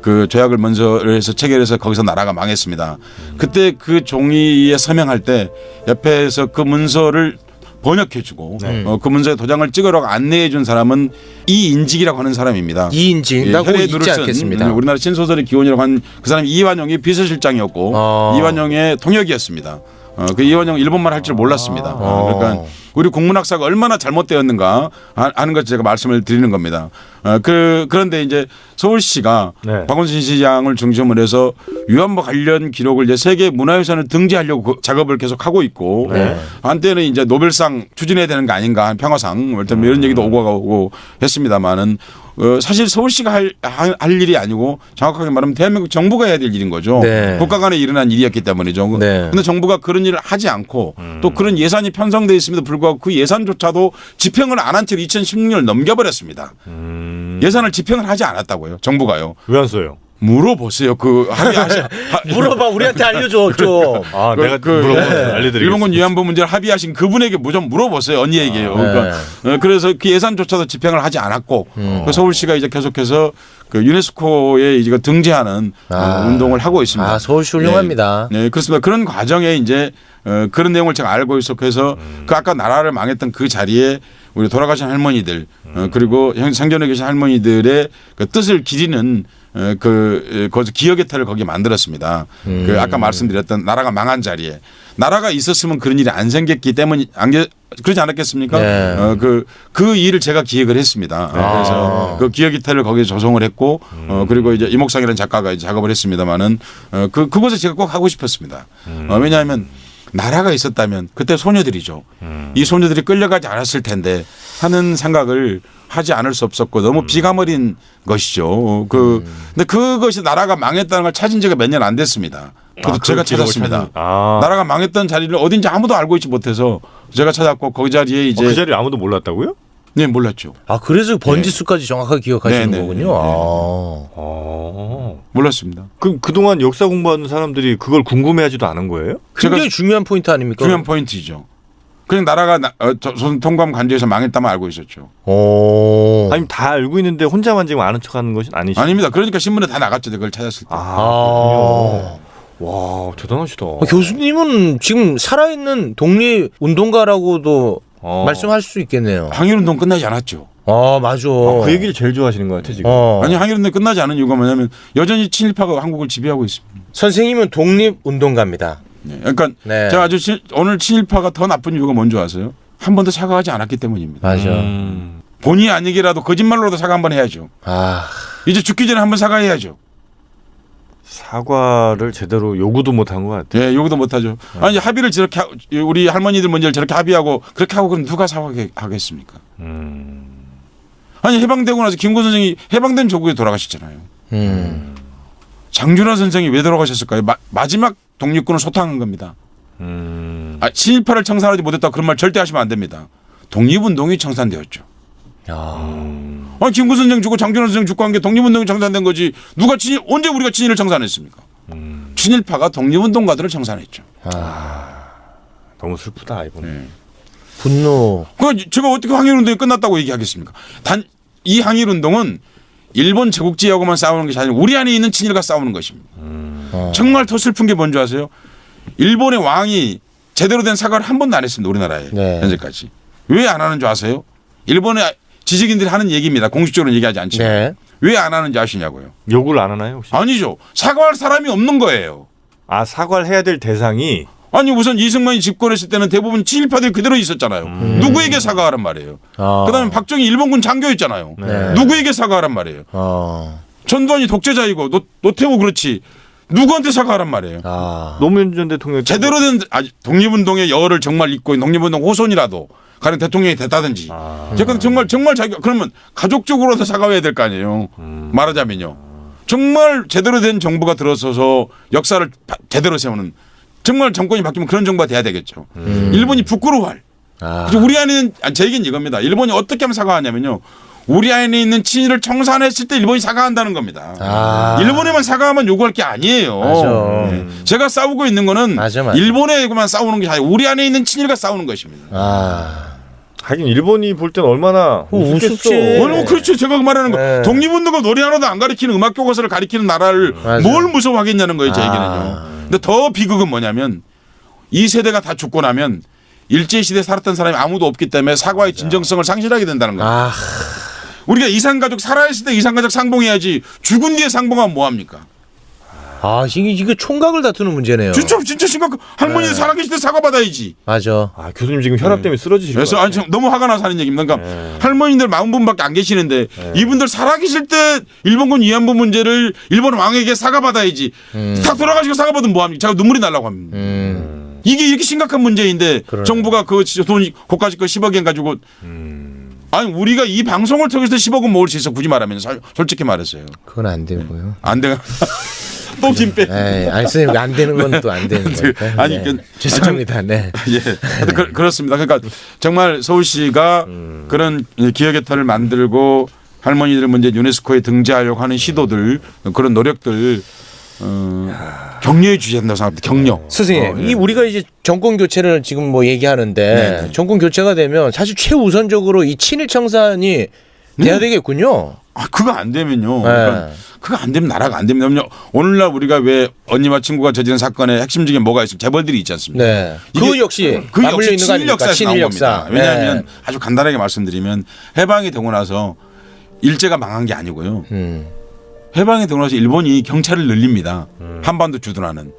그 조약을 먼저 해서 체결해서 거기서 나라가 망했습니다. 그때 그 종이에 서명할 때 옆에서 그 문서를 번역해주고 그 문서에 도장을 찍으라고 안내해준 사람은 이인직이라고 하는 사람입니다. 이인직이라고 혈의 잊지 누를 쓴 않겠습니다. 우리나라 신소설의 기원이라고 한 그 사람이 이완용이 비서실장이었고 이완용의 통역이었습니다. 그 이완용 일본말 할 줄 몰랐습니다. 그러니까 우리 국문학사가 얼마나 잘못되었는가 하는 것 제가 말씀을 드리는 겁니다. 그런데 이제 서울시가 네. 박원순 시장을 중심으로 해서 위안부 관련 기록을 이제 세계 문화유산을 등재하려고 그 작업을 계속 하고 있고 한때는 이제 노벨상 추진해야 되는 거 아닌가 한 평화상 이런 얘기도 오고 가고 했습니다만은 사실 서울시가 할 일이 아니고 정확하게 말하면 대한민국 정부가 해야 될 일인 거죠. 네. 국가 간에 일어난 일이었기 때문이죠. 네. 그런데 정부가 그런 일을 하지 않고 또 그런 예산이 편성돼 있음에도 불구하고 그 예산조차도 집행을 안 한 채로 2016년을 넘겨버렸습니다. 예산을 집행을 하지 않았다고요. 정부가요. 왜 안 써요? 물어보세요. 그 합의하신 물어봐 우리한테 알려줘 좀. 아, 내가 물어보면 알려드리겠습니다. 일본군 위안부 문제를 합의하신 그분에게 좀 물어보세요. 언니에게요. 그러니까 그래서 그 예산조차도 집행을 하지 않았고 그 서울시가 이제 계속해서 그 유네스코에 이제 등재하는 운동을 하고 있습니다. 아, 서울시 훌륭합니다. 네, 그렇습니다. 그런 과정에 이제 그런 내용을 제가 알고 있었고 해서 그 아까 나라를 망했던 그 자리에 우리 돌아가신 할머니들 그리고 생전에 계신 할머니들의 그 뜻을 기리는 거기서 기억의 터를 거기에 만들었습니다. 그 아까 말씀드렸던 나라가 망한 자리에 나라가 있었으면 그런 일이 안 생겼기 때문에 그러지 않았겠습니까? 네. 그 일을 제가 기획을 했습니다. 그래서 그 기억 이탈을 거기에 조성을 했고 그리고 이제 이목상이라는 작가가 이제 작업을 했습니다만은 그것을 제가 꼭 하고 싶었습니다. 왜냐하면 나라가 있었다면 그때 소녀들이죠. 이 소녀들이 끌려가지 않았을 텐데 하는 생각을 하지 않을 수 없었고 너무 비가머린 것이죠. 근데 그것이 나라가 망했다는 걸 찾은 지가 몇 년 안 됐습니다. 그래도 제가 찾았습니다. 나라가 망했던 자리를 어딘지 아무도 알고 있지 못해서 제가 찾았고 거기 자리에 이제 그 자리를 아무도 몰랐다고요? 네, 몰랐죠. 아, 그래서 번지수까지 정확하게 기억하시는 네, 네, 거군요. 네. 몰랐습니다. 그동안 역사 공부하는 사람들이 그걸 궁금해하지도 않은 거예요? 굉장히 중요한 포인트 아닙니까? 중요한 포인트죠. 그냥 나라가 조선 통감 관제에서 망했다만 알고 있었죠. 아니면 다 알고 있는데 혼자만 지금 아는 척하는 것이 아니시죠? 아닙니다. 그러니까 신문에 다 나갔죠. 그걸 찾았을 때. 와, 대단하시다. 교수님은 지금 살아있는 독립운동가라고도 말씀할 수 있겠네요. 항일운동 끝나지 않았죠. 맞아. 그 얘기를 제일 좋아하시는 것 같아 지금. 아니 항일운동 끝나지 않은 이유가 뭐냐면 여전히 친일파가 한국을 지배하고 있습니다. 선생님은 독립운동가입니다. 네. 그러니까 네. 제가 아주 오늘 친일파가 더 나쁜 이유가 뭔지 아세요? 한 번도 사과하지 않았기 때문입니다. 맞아. 본의 아니게라도 거짓말로라도 사과 한번 해야죠. 이제 죽기 전에 한번 사과해야죠. 사과를 제대로 요구도 못한 것 같아요. 예, 요구도 못하죠. 아니 합의를 저렇게 우리 할머니들 문제를 저렇게 합의하고 그렇게 하고 그럼 누가 사과하겠습니까? 아니 해방되고 나서 김구 선생이 해방된 조국에 돌아가셨잖아요. 장준하 선생이 왜 돌아가셨을까요? 마지막 독립군을 소탕한 겁니다. 친일파를 청산하지 못했다 그런 말 절대 하시면 안 됩니다. 독립운동이 청산되었죠. 김구 선생 죽고 장준하 선생 죽고 한 게 독립운동이 청산된 거지. 언제 우리가 친일을 청산했습니까? 친일파가 독립운동가들을 청산했죠. 너무 슬프다 이번에. 네. 분노. 제가 어떻게 항일운동이 끝났다고 얘기하겠습니까? 이 항일운동은 일본 제국주의하고만 싸우는 것이 아니라 우리 안에 있는 친일과 싸우는 것입니다. 정말 더 슬픈 게 뭔지 아세요? 일본의 왕이 제대로 된 사과를 한 번도 안 했습니다. 우리나라에 현재까지. 왜 안 하는 줄 아세요? 일본의 지식인들이 하는 얘기입니다. 공식적으로 얘기하지 않지만. 왜 안 하는지 아시냐고요? 욕을 안 하나요 혹시? 아니죠. 사과할 사람이 없는 거예요. 사과를 해야 될 대상이. 아니 우선 이승만이 집권했을 때는 대부분 친일파들이 그대로 있었잖아요. 누구에게 사과하란 말이에요. 그다음에 박정희 일본군 장교였잖아요. 누구에게 사과하란 말이에요. 전두환이 독재자이고 노태우 그렇지. 누구한테 사과하란 말이에요. 노무현 전 대통령 제대로 된 독립운동의 열을 정말 잊고 독립운동 호손이라도 가령 대통령이 됐다든지. 정말 자기가 그러면 가족적으로도 사과해야 될 거 아니에요. 말하자면요. 정말 제대로 된 정부가 들어서서 역사를 제대로 세우는 정말 정권이 바뀌면 그런 정부가 돼야 되겠죠. 일본이 부끄러워할. 우리 안에 있는 제 얘기는 이겁니다. 일본이 어떻게 하면 사과하냐면요. 우리 안에 있는 친일을 청산했을 때 일본이 사과한다는 겁니다. 일본에만 사과하면 요구할 게 아니에요. 제가 싸우고 있는 거는 일본에만 싸우는 게 아니라 우리 안에 있는 친일과 싸우는 것입니다. 하긴 일본이 볼 땐 얼마나 우습겠어. 그렇죠. 제가 말하는 거. 독립운동가 노래 하나도 안 가리키는 음악 교과서를 가리키는 나라를 뭘 무서워하겠냐는 거예요. 제 얘기는요. 근데 더 비극은 뭐냐면 이 세대가 다 죽고 나면 일제시대에 살았던 사람이 아무도 없기 때문에 사과의 진정성을 상실하게 된다는 거예요. 우리가 이산가족 살아있을 때 이산가족 상봉해야지 죽은 뒤에 상봉하면 뭐합니까? 이게 총각을 다투는 문제네요. 진짜 심각. 할머니 살아계실 때 사과받아야지. 맞아. 교수님 지금 혈압 때문에 쓰러지실 거예요. 그래서 너무 화가 나서 하는 얘기입니다. 그러니까 할머니들 40분밖에 안 계시는데 이분들 살아계실 때 일본군 위안부 문제를 일본 왕에게 사과받아야지. 다 돌아가시고 사과받으면 뭐합니까? 제가 눈물이 나려고 합니다. 이게 이렇게 심각한 문제인데 정부가 돈 고가지 거 10억 엔 가지고 우리가 이 방송을 통해서 10억은 모을 수 있어. 굳이 말하면 솔직히 말했어요. 그건 안 되고요. 안 돼. 또 김 빼. 아니 선생님 안 되는 건 또 안 되는 거니까. 죄송합니다. 네. 그렇습니다. 그러니까 정말 서울시가 그런 기억의 터를 만들고 할머니들 문제 유네스코에 등재하려고 하는 시도들 그런 노력들 격려해 주셔야 된다고 생각합니다. 격려. 선생님, 이 우리가 이제 정권 교체를 지금 정권 교체가 되면 사실 최우선적으로 이 친일 청산이 돼야 되겠군요. 그거 안 되면요. 네. 그러니까 그거 안 되면 나라가 안 됩니다. 오늘날 우리가 왜 언니와 친구가 저지른 사건의 핵심 중에 뭐가 있으면 재벌들이 있지 않습니까? 네. 이게 그 역시 그 맞물려 역시 있는 거 친일 아닙니까? 역사에서 친일 나온 역사. 겁니다. 왜냐하면 네. 아주 간단하게 말씀드리면 해방이 되고 나서 일제가 망한 게 아니고요. 해방이 되고 나서 일본이 경찰을 늘립니다. 한반도 주둔하는.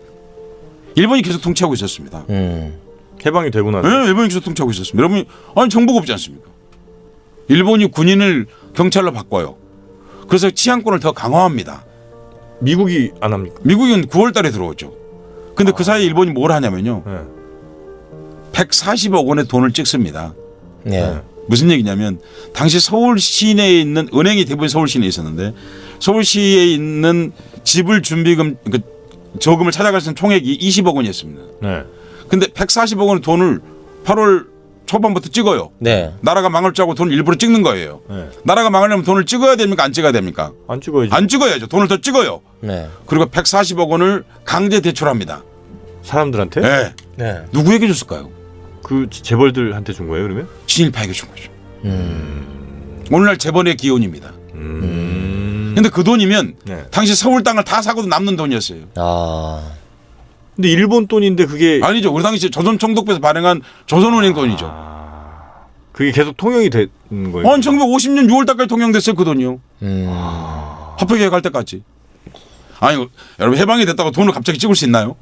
일본이 계속 통치하고 있었습니다. 해방이 되고 나서 네, 일본이 계속 통치하고 있었습니다. 여러분, 아니 정보가 없지 않습니까? 일본이 군인을 경찰로 바꿔요. 그래서 치안권을 더 강화합니다. 미국이 안 합니까? 미국은 9월 달에 들어오죠. 근데 그 사이에 일본이 뭘 하냐면요. 네. 140억 원의 돈을 찍습니다. 네. 무슨 얘기냐면 당시 서울 시내에 있는 은행이 대부분 서울 시내에 있었는데 서울시에 있는 지불 준비금 그 저금을 찾아갈 수 있는 총액이 20억 원이었습니다. 네. 근데 140억 원의 돈을 8월 초반부터 찍어요. 네. 나라가 망할 줄 알고 돈을 일부러 찍는 거예요. 네. 나라가 망하려면 돈을 찍어야 됩니까? 안 찍어야 됩니까? 안 찍어야지. 안 찍어야죠. 돈을 더 찍어요. 네. 그리고 140억 원을 강제 대출합니다. 사람들한테? 네. 네. 누구에게 줬을까요? 그 재벌들한테 준 거예요, 그러면? 친일파에게 준 거죠. 오늘날 재벌의 기원입니다. 근데 그 돈이면 네. 당시 서울 땅을 다 사고도 남는 돈이었어요. 아. 근데 일본 돈인데 그게 아니죠. 우리 당시 조선 총독부에서 발행한 조선은행 돈이죠. 그게 계속 통용이 되는 거예요? 아니 1950년 6월 달까지 통용됐어요. 그 돈이요. 화폐개혁 할 때까지. 아니 여러분 해방이 됐다고 돈을 갑자기 찍을 수 있나요?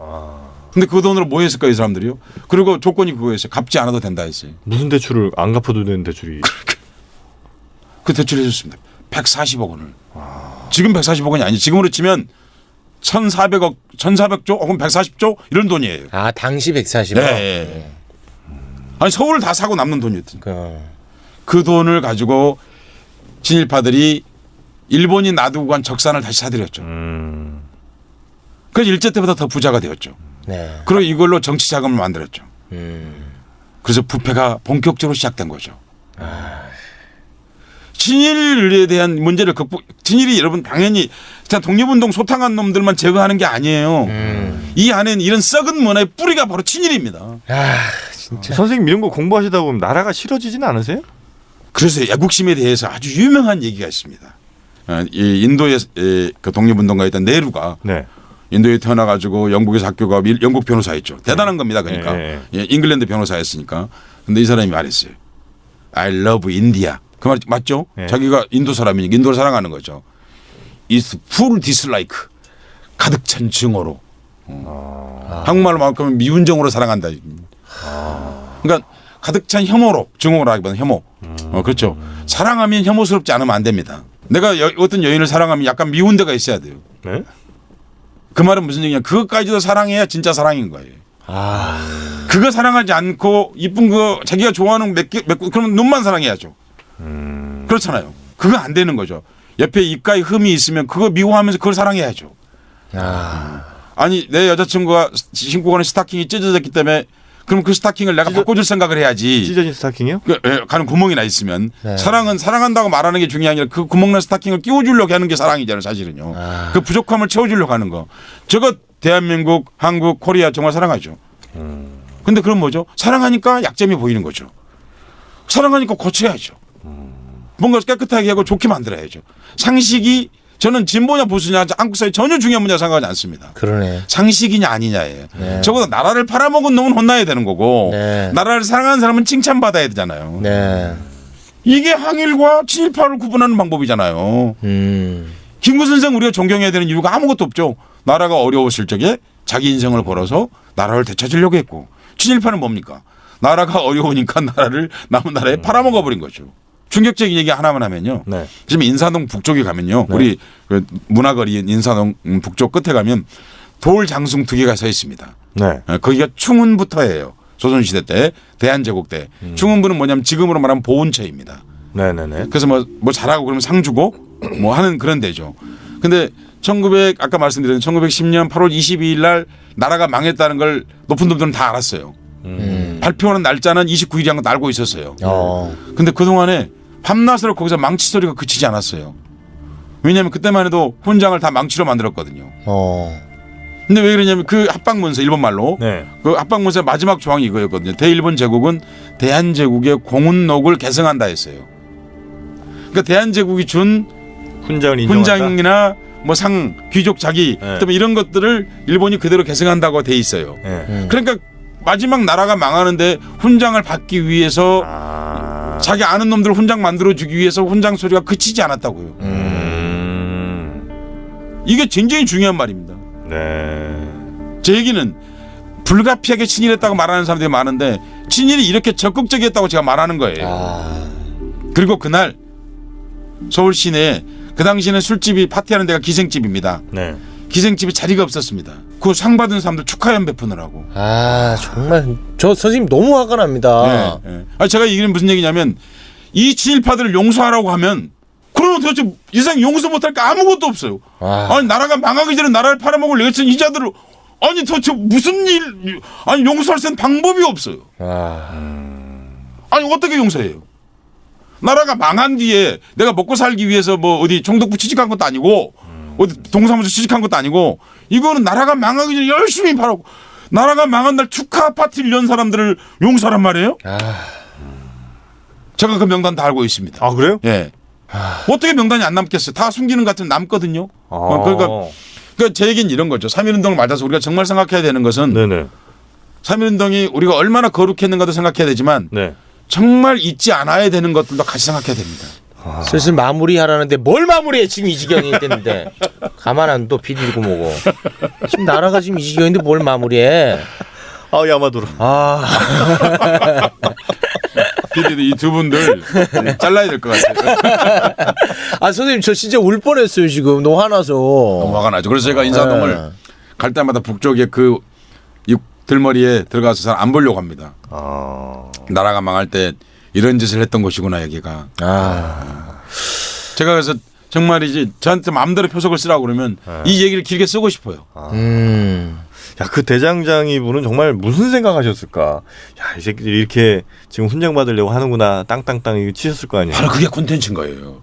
근데 그 돈으로 뭐 했을까요, 이 사람들이요? 그리고 조건이 그거였어요. 갚지 않아도 된다 했어요. 무슨 대출을 안 갚아도 되는 대출이? 그 대출 해줬습니다. 140억 원을. 지금 140억 원이 아니죠. 지금으로 치면 1,400억, 1,400조 혹은 140조 이런 돈이에요. 아, 당시 140억. 네. 아니 서울을 다 사고 남는 돈이었던. 그. 그 돈을 가지고 친일파들이 일본이 놔두고 간 적산을 다시 사들였죠. 그래서 일제 때보다 더 부자가 되었죠. 네. 그리고 이걸로 정치 자금을 만들었죠. 그래서 부패가 본격적으로 시작된 거죠. 친일에 대한 문제를 친일이 여러분 당연히 진짜 독립운동 소탕한 놈들만 제거하는 게 아니에요. 이 안에는 이런 썩은 문화의 뿌리가 바로 친일입니다. 아, 진짜. 선생님 이런 거 공부하시다 보면 나라가 싫어지진 않으세요? 그래서 애국심에 대해서 아주 유명한 얘기가 있습니다. 이 인도의 그 독립운동가였던 네루가 네. 인도에 태어나가지고 영국에서 학교 가고 영국 변호사였죠. 대단한 겁니다. 그러니까 네. 예, 잉글랜드 변호사였으니까. 근데 이 사람이 말했어요. I love India. 그 말 맞죠? 네. 자기가 인도 사람이니까 인도를 사랑하는 거죠. It's full dislike. 가득 찬 증오로. 한국말로 말하면 미운 정으로 사랑한다. 그러니까 가득 찬 혐오로, 증오라기보다는 혐오. 그렇죠. 사랑하면 혐오스럽지 않으면 안 됩니다. 내가 어떤 여인을 사랑하면 약간 미운 데가 있어야 돼요. 네? 그 말은 무슨 얘기냐? 그것까지도 사랑해야 진짜 사랑인 거예요. 아. 그거 사랑하지 않고 이쁜 거 자기가 좋아하는 몇 그러면 눈만 사랑해야죠. 그렇잖아요. 그거 안 되는 거죠. 옆에 입가에 흠이 있으면 그거 미워하면서 그걸 사랑해야죠. 아. 아니 내 여자친구가 신고 가는 스타킹이 찢어졌기 때문에 그럼 그 스타킹을 내가 바꿔줄 생각을 해야지. 찢어진 스타킹이요? 가는 구멍이 나 있으면 네. 사랑은 사랑한다고 말하는 게 중요한 게 아니라 그 구멍난 스타킹을 끼워주려고 하는 게 사랑이잖아요. 사실은요. 그 부족함을 채워주려고 하는 거. 저거 대한민국, 한국, 코리아 정말 사랑하죠. 근데 그럼 뭐죠? 사랑하니까 약점이 보이는 거죠. 사랑하니까 고쳐야죠. 뭔가 깨끗하게 하고 좋게 만들어야죠. 상식이 저는 진보냐 보수냐 한국 사회 전혀 중요한 문제 생각하지 않습니다. 그러네. 상식이냐 아니냐예요. 네. 적어도 나라를 팔아먹은 놈은 혼나야 되는 거고 네. 나라를 사랑하는 사람은 칭찬받아야 되잖아요. 네. 이게 항일과 친일파를 구분하는 방법이잖아요. 김구 선생 우리가 존경해야 되는 이유가 아무것도 없죠. 나라가 어려웠을 적에 자기 인생을 걸어서 나라를 되찾으려고 했고 친일파는 뭡니까? 나라가 어려우니까 나라를 남은 나라에 팔아먹어 버린 거죠. 충격적인 얘기 하나만 하면요. 네. 지금 인사동 북쪽에 가면요. 네. 우리 그 문화거리인 인사동 북쪽 끝에 가면 돌 장승 2개가 서 있습니다. 네. 거기가 충운부터예요. 조선시대 때 대한제국 때 충운부는 뭐냐면 지금으로 말하면 보훈처입니다. 네네네. 그래서 뭐 잘하고 그러면 상 주고 뭐 하는 그런 데죠. 근데 아까 말씀드린 1910년 8월 22일 날 나라가 망했다는 걸 높은 놈들은 다 알았어요. 발표하는 날짜는 29일이란 건 알고 있었어요. 근데 그동안에 밤낮으로 거기서 망치 소리가 그치지 않았어요. 왜냐하면 그때만 해도 훈장을 다 망치로 만들었거든요. 근데 왜 그러냐면 그 합방문서 일본말로 네. 그 합방문서의 마지막 조항이 이거였거든요. 대일본 제국은 대한제국의 공훈록을 계승한다 했어요. 그러니까 대한제국이 준 훈장을 인정한다. 훈장이나 뭐 상, 귀족 자기, 네. 그다음에 이런 것들을 일본이 그대로 계승한다고 돼 있어요. 네. 그러니까 마지막 나라가 망하는데 훈장을 받기 위해서 자기 아는 놈들 훈장 만들어주기 위해서 훈장 소리가 그치지 않았다고요. 이게 굉장히 중요한 말입니다. 네. 제 얘기는 불가피하게 친일했다고 말하는 사람들이 많은데 친일이 이렇게 적극적이었다고 제가 말하는 거예요. 그리고 그날 서울 시내에 그 당시에는 술집이 파티하는 데가 기생집입니다. 네. 기생집에 자리가 없었습니다. 그 상 받은 사람들 축하연 베푸느라고. 정말 저 선생님 너무 화가 납니다. 제가 이게 무슨 얘기냐면 이 친일파들을 용서하라고 하면 그러면 도대체 이상 용서 못할 게 아무것도 없어요. 아니 나라가 망하기 전에 나라를 팔아먹을 내친 이자들을 아니 도대체 무슨 일 아니 용서할 수 있는 방법이 없어요. 아니 어떻게 용서해요? 나라가 망한 뒤에 내가 먹고 살기 위해서 뭐 어디 총독부 취직한 것도 아니고 어디 동사무소 취직한 것도 아니고 이거는 나라가 망하기 전에 열심히 팔았고 나라가 망한 날 축하 파티를 연 사람들을 용서란 말이에요? 제가 그 명단 다 알고 있습니다. 아 그래요? 예. 어떻게 명단이 안 남겠어요? 다 숨기는 것 같으면 남거든요. 그러니까 제 얘기는 이런 거죠. 3.1운동을 맞아서 우리가 정말 생각해야 되는 것은 네네. 3.1운동이 우리가 얼마나 거룩했는가도 생각해야 되지만 네. 정말 잊지 않아야 되는 것들도 같이 생각해야 됩니다. 슬슬 마무리하라는데 뭘 마무리해 지금 이 지경이 됐는데 가만 안 둬 PD고 뭐고 지금 나라가 지금 이 지경인데 뭘 마무리해. 야마도로. PD도 이 두 분들 잘라야 될 것 같아요. 선생님 저 진짜 울 뻔했어요 지금 너무 화나서. 너무 화가 나죠. 그래서 제가 인사동을 갈 때마다 북쪽에 그 들머리에 들어가서 잘 안 보려고 합니다. 나라가 망할 때 이런 짓을 했던 곳이구나 여기가. 제가 그래서 정말이지 저한테 마음대로 표석을 쓰라고 그러면 이 얘기를 길게 쓰고 싶어요. 야, 그 대장장이 분은 정말 무슨 생각하셨을까? 야, 이 새끼들이 이렇게 지금 훈장 받으려고 하는구나. 땅땅땅 이거 치셨을 거 아니에요. 바로 그게 콘텐츠인 거예요.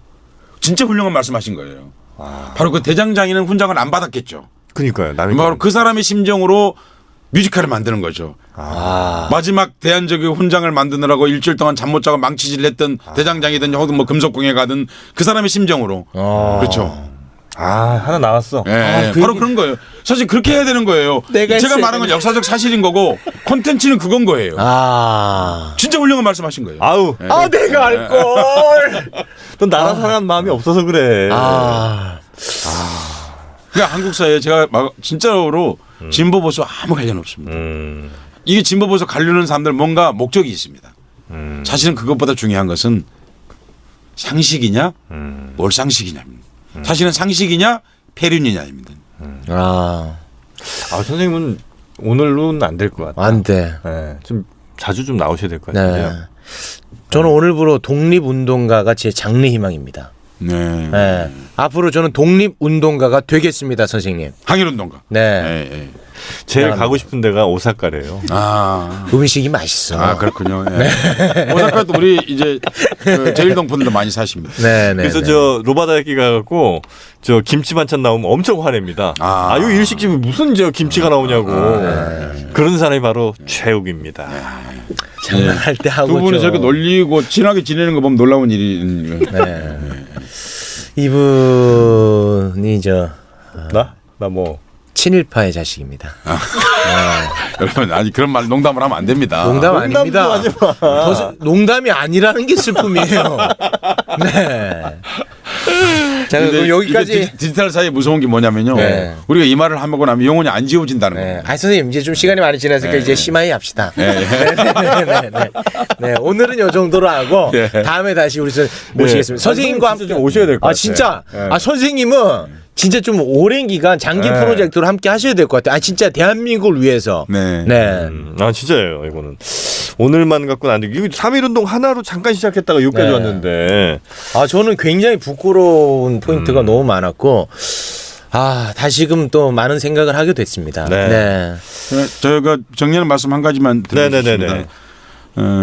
진짜 훌륭한 말씀하신 거예요. 바로 그 대장장이는 훈장을 안 받았겠죠. 그러니까요. 바로 그 사람의 심정으로 뮤지컬을 만드는 거죠. 마지막 대한제국 훈장을 만드느라고 일주일 동안 잠 못 자고 망치질을 했던 대장장이든 혹은 뭐 금속공예 가든 그 사람의 심정으로. 그렇죠. 하나 나왔어. 바로 그런 거예요. 사실 그렇게 해야 되는 거예요. 제가 말한 건 역사적 사실인 거고 콘텐츠는 그건 거예요. 진짜 훌륭한 말씀하신 거예요. 내가 알 걸. 넌 나라 사랑하는 마음이 없어서 그래. 그러니까 한국 사회에 제가 진짜로 진보 보수 아무 관련 없습니다. 이게 진보 보수 가르는 사람들 뭔가 목적이 있습니다. 사실은 그것보다 중요한 것은 상식이냐, 몰상식이냐입니다. 사실은 상식이냐, 폐륜이냐입니다. 선생님은 오늘로는 안 될 것 같아요. 안 돼. 네, 좀 자주 좀 나오셔야 될 것 같은데요. 저는 오늘부로 독립운동가가 제 장래 희망입니다. 앞으로 저는 독립운동가가 되겠습니다, 선생님. 항일운동가. 제일 가고 싶은 데가 오사카래요. 음식이 맛있어. 그렇군요. 오사카도 우리 이제 그 제일동 분들 많이 사십니다. 그래서 저 로바다야키 가갖고 저 김치 반찬 나오면 엄청 화냅니다. 이 일식집에 무슨 저 김치가 나오냐고. 그런 사람이 바로 최욱입니다. 장난할 때 하고 두 분이 저렇게 놀리고 친하게 지내는 거 보면 놀라운 일이. 이분이 나 뭐. 친일파의 자식입니다. 여러분 아니 그런 말 농담을 하면 안 됩니다. 농담 아닙니다. 농담이 아니라는 게 슬픔이에요. 자, 그럼 여기까지. 디지털 사회의 무서운 게 뭐냐면요. 우리가 이 말을 하고 나면 영혼이 안 지워진다는 거예요. 선생님 이제 좀 시간이 많이 지났으니까 이제 심하게 합시다. 오늘은 이 정도로 하고 다음에 다시 우리 모시겠습니다. 선생님과 함께 좀 오셔야 될 것 같아요. 진짜. 선생님은 진짜 좀 오랜 기간 장기 프로젝트로 함께 하셔야 될 것 같아요. 진짜 대한민국을 위해서. 진짜예요. 이거는 오늘만 갖고는 안 돼. 이거 3.1운동 하나로 잠깐 시작했다가 여기까지 왔는데. 저는 굉장히 부끄러운 포인트가 너무 많았고 다시금 또 많은 생각을 하게 됐습니다. 저희가 정리하는 말씀 한 가지만 드리겠습니다.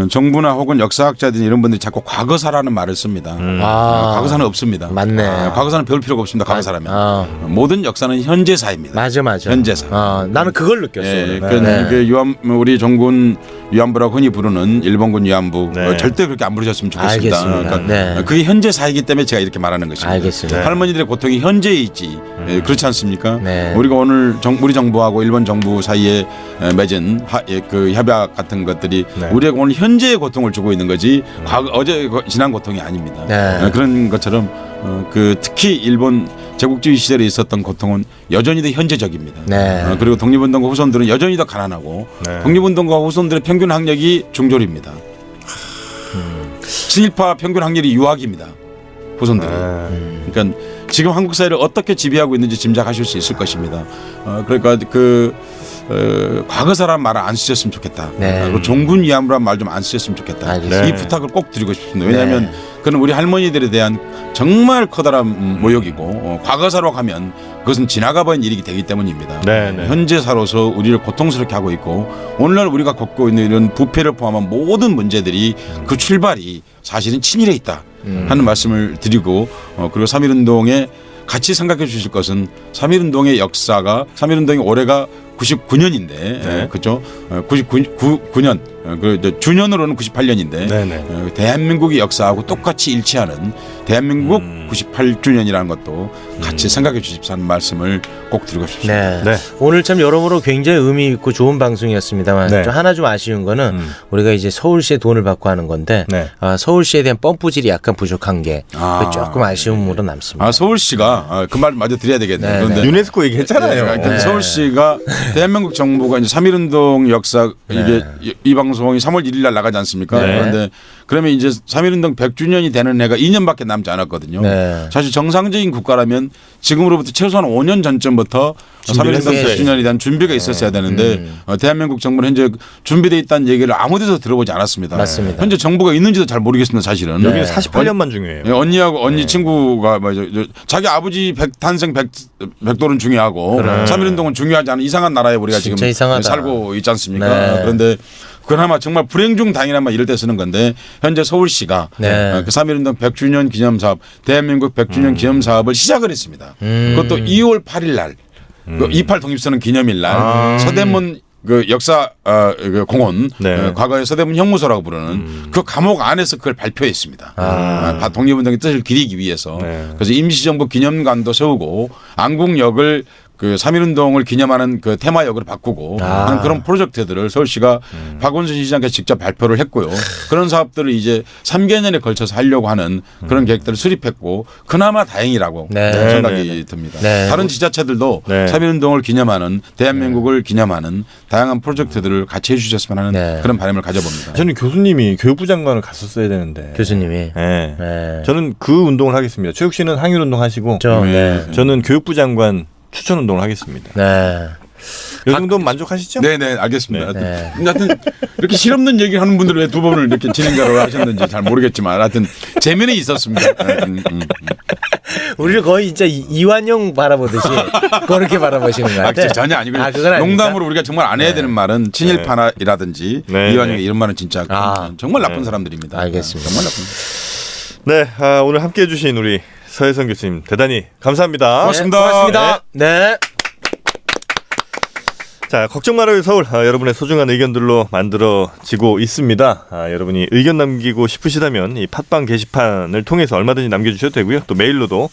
정부나 혹은 역사학자들 이런 분들이 자꾸 과거사라는 말을 씁니다. 과거사는 없습니다. 맞네. 과거사는 배울 필요가 없습니다. 과거사라면. 모든 역사는 현재사입니다. 맞아. 현재사. 나는 그걸 느꼈어. 우리 종군 위안부라고 흔히 부르는 일본군 위안부 네. 절대 그렇게 안 부르셨으면 좋겠습니다. 알겠습니다. 그러니까 네. 그게 현재 사이기 때문에 제가 이렇게 말하는 것입니다. 알겠습니다. 할머니들의 고통이 현재에 있지 그렇지 않습니까? 네. 우리가 오늘 우리 정부하고 일본 정부 사이에 맺은 그 협약 같은 것들이 네. 우리가 오늘 현재의 고통을 주고 있는 거지 어제 지난 고통이 아닙니다. 네. 그런 것처럼 그 특히 일본 제국주의 시절에 있었던 고통은 여전히 더 현재적입니다. 네. 그리고 독립운동가 후손들은 여전히 더 가난하고 네. 독립운동가 후손들의 평균 학력이 중졸입니다. 친일파 평균 학력이 유학입니다. 후손들이. 그러니까 지금 한국 사회를 어떻게 지배하고 있는지 짐작하실 수 있을 것입니다. 그러니까 과거사란 말을 안 쓰셨으면 좋겠다. 네. 그리고 종군 위안부란 말 좀 안 쓰셨으면 좋겠다. 알겠습니다. 이 부탁을 꼭 드리고 싶습니다. 왜냐하면 그는 우리 할머니들에 대한 정말 커다란 모욕이고 과거사로 가면 그것은 지나가버린 일이기 되기 때문입니다. 네, 네. 현재사로서 우리를 고통스럽게 하고 있고 오늘날 우리가 겪고 있는 이런 부패를 포함한 모든 문제들이 그 출발이 사실은 친일에 있다 하는 말씀을 드리고 그리고 3.1운동에 같이 생각해 주실 것은 3.1운동의 역사가 3.1운동의 올해가 99년인데 네. 그렇죠? 99년 주년으로는 98년인데 네네. 대한민국의 역사하고 똑같이 일치하는 대한민국 98주년이라는 것도 같이 생각해 주십사 하는 말씀을 꼭 드리고 싶습니다. 네. 네. 오늘 참 여러모로 굉장히 의미 있고 좋은 방송이었습니다만 네. 좀 하나 좀 아쉬운 거는 우리가 이제 서울시에 돈을 받고 하는 건데 네. 서울시에 대한 펌프질이 약간 부족한 게 조금 아쉬움으로 남습니다. 서울시가 그 말 마저 드려야 되겠네요. 네, 그런데 유네스코 얘기했잖아요. 그러니까 서울시가 대한민국 정부가 이제 3.1운동 역사 이게 이 방송이 3월 1일 날 나가지 않습니까? 네. 그런데 그러면 이제 3.1운동 100주년이 되는 해가 2년밖에 남지 않았거든요. 네. 사실 정상적인 국가라면 지금으로부터 최소한 5년 전쯤부터 3.1운동 했었어야지. 100주년에 대한 준비가 있었어야 되는데 대한민국 정부는 현재 준비되어 있다는 얘기를 아무 데서 들어보지 않았습니다. 맞습니다. 현재 정부가 있는지도 잘 모르겠습니다. 사실은. 여기는 48년만 중요해요. 예, 언니하고 언니 친구가 자기 아버지 탄생 백돌은 중요하고 3.1운동은 중요하지 않은 이상한 나라에 우리가 진짜 지금 이상하다. 살고 있지 않습니까? 네. 그런데 그나마 정말 불행 중 다행이나마 이럴 때 쓰는 건데 현재 서울시가 네. 그 3.1운동 100주년 기념사업 대한민국 100주년 기념사업을 시작을 했습니다. 그것도 2월 8일 날 28 독립선언 기념일 날 서대문 그 역사 그 공원 네. 과거에 서대문 형무소라고 부르는 그 감옥 안에서 그걸 발표했습니다. 독립운동의 뜻을 기리기 위해서 네. 그래서 임시정부 기념관도 세우고 안국역을 그 3.1운동을 기념하는 그 테마역으로 바꾸고 하는 그런 프로젝트들을 서울시가 박원순 시장께서 직접 발표를 했고요. 그런 사업들을 이제 3개년에 걸쳐서 하려고 하는 그런 계획들을 수립했고 그나마 다행이라고 네. 생각이 듭니다. 네. 다른 지자체들도 네. 3.1운동을 기념하는 대한민국을 기념하는 다양한 프로젝트들을 같이 해주셨으면 하는 네. 그런 바람을 가져봅니다. 저는 교수님이 교육부 장관을 갔었어야 되는데. 교수님이. 네. 네. 저는 그 운동을 하겠습니다. 최욱 씨는 항일 운동 하시고 네. 저는 교육부 장관 추천 운동을 하겠습니다. 네. 이 정도면 만족하시죠? 네네 알겠습니다. 네. 하여튼 이렇게 실없는 얘기를 하는 분들은 왜 두 번을 이렇게 진행자로 하셨는지 잘 모르겠지만 하여튼 재미는 있었습니다. 우리를 거의 진짜 이완용 바라보듯이 그렇게 바라보시는 거 같아요. 전혀 아니고 그건 아닙니까? 농담으로 우리가 정말 안 해야 되는 말은 친일파라든지 네. 이완용이 이런 말은 진짜 정말 나쁜 네. 사람들입니다. 알겠습니다. 정말 나쁜. 네, 오늘 함께해 주신 우리 서혜성 교수님 대단히 감사합니다. 고맙습니다. 고맙습니다. 네. 자, 걱정 말아요 서울. 여러분의 소중한 의견들로 만들어지고 있습니다. 여러분이 의견 남기고 싶으시다면 이 팟빵 게시판을 통해서 얼마든지 남겨주셔도 되고요. 또 메일로도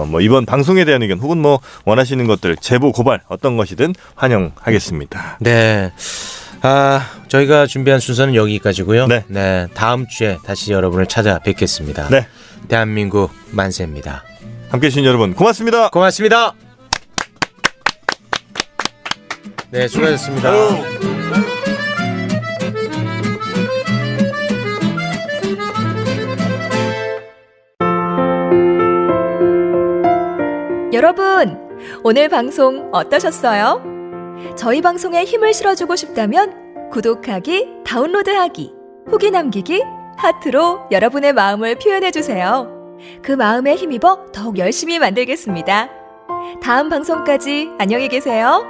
뭐 이번 방송에 대한 의견 혹은 뭐 원하시는 것들 제보 고발 어떤 것이든 환영하겠습니다. 네. 저희가 준비한 순서는 여기까지고요. 네. 다음 주에 다시 여러분을 찾아뵙겠습니다. 네. 대한민국 만세입니다. 함께해 주신 여러분 고맙습니다. 고맙습니다. 네, 수고하셨습니다. 여러분, 오늘 방송 어떠셨어요? 저희 방송에 힘을 실어주고 싶다면 구독하기, 다운로드하기, 후기 남기기, 하트로 여러분의 마음을 표현해주세요. 그 마음에 힘입어 더욱 열심히 만들겠습니다. 다음 방송까지 안녕히 계세요.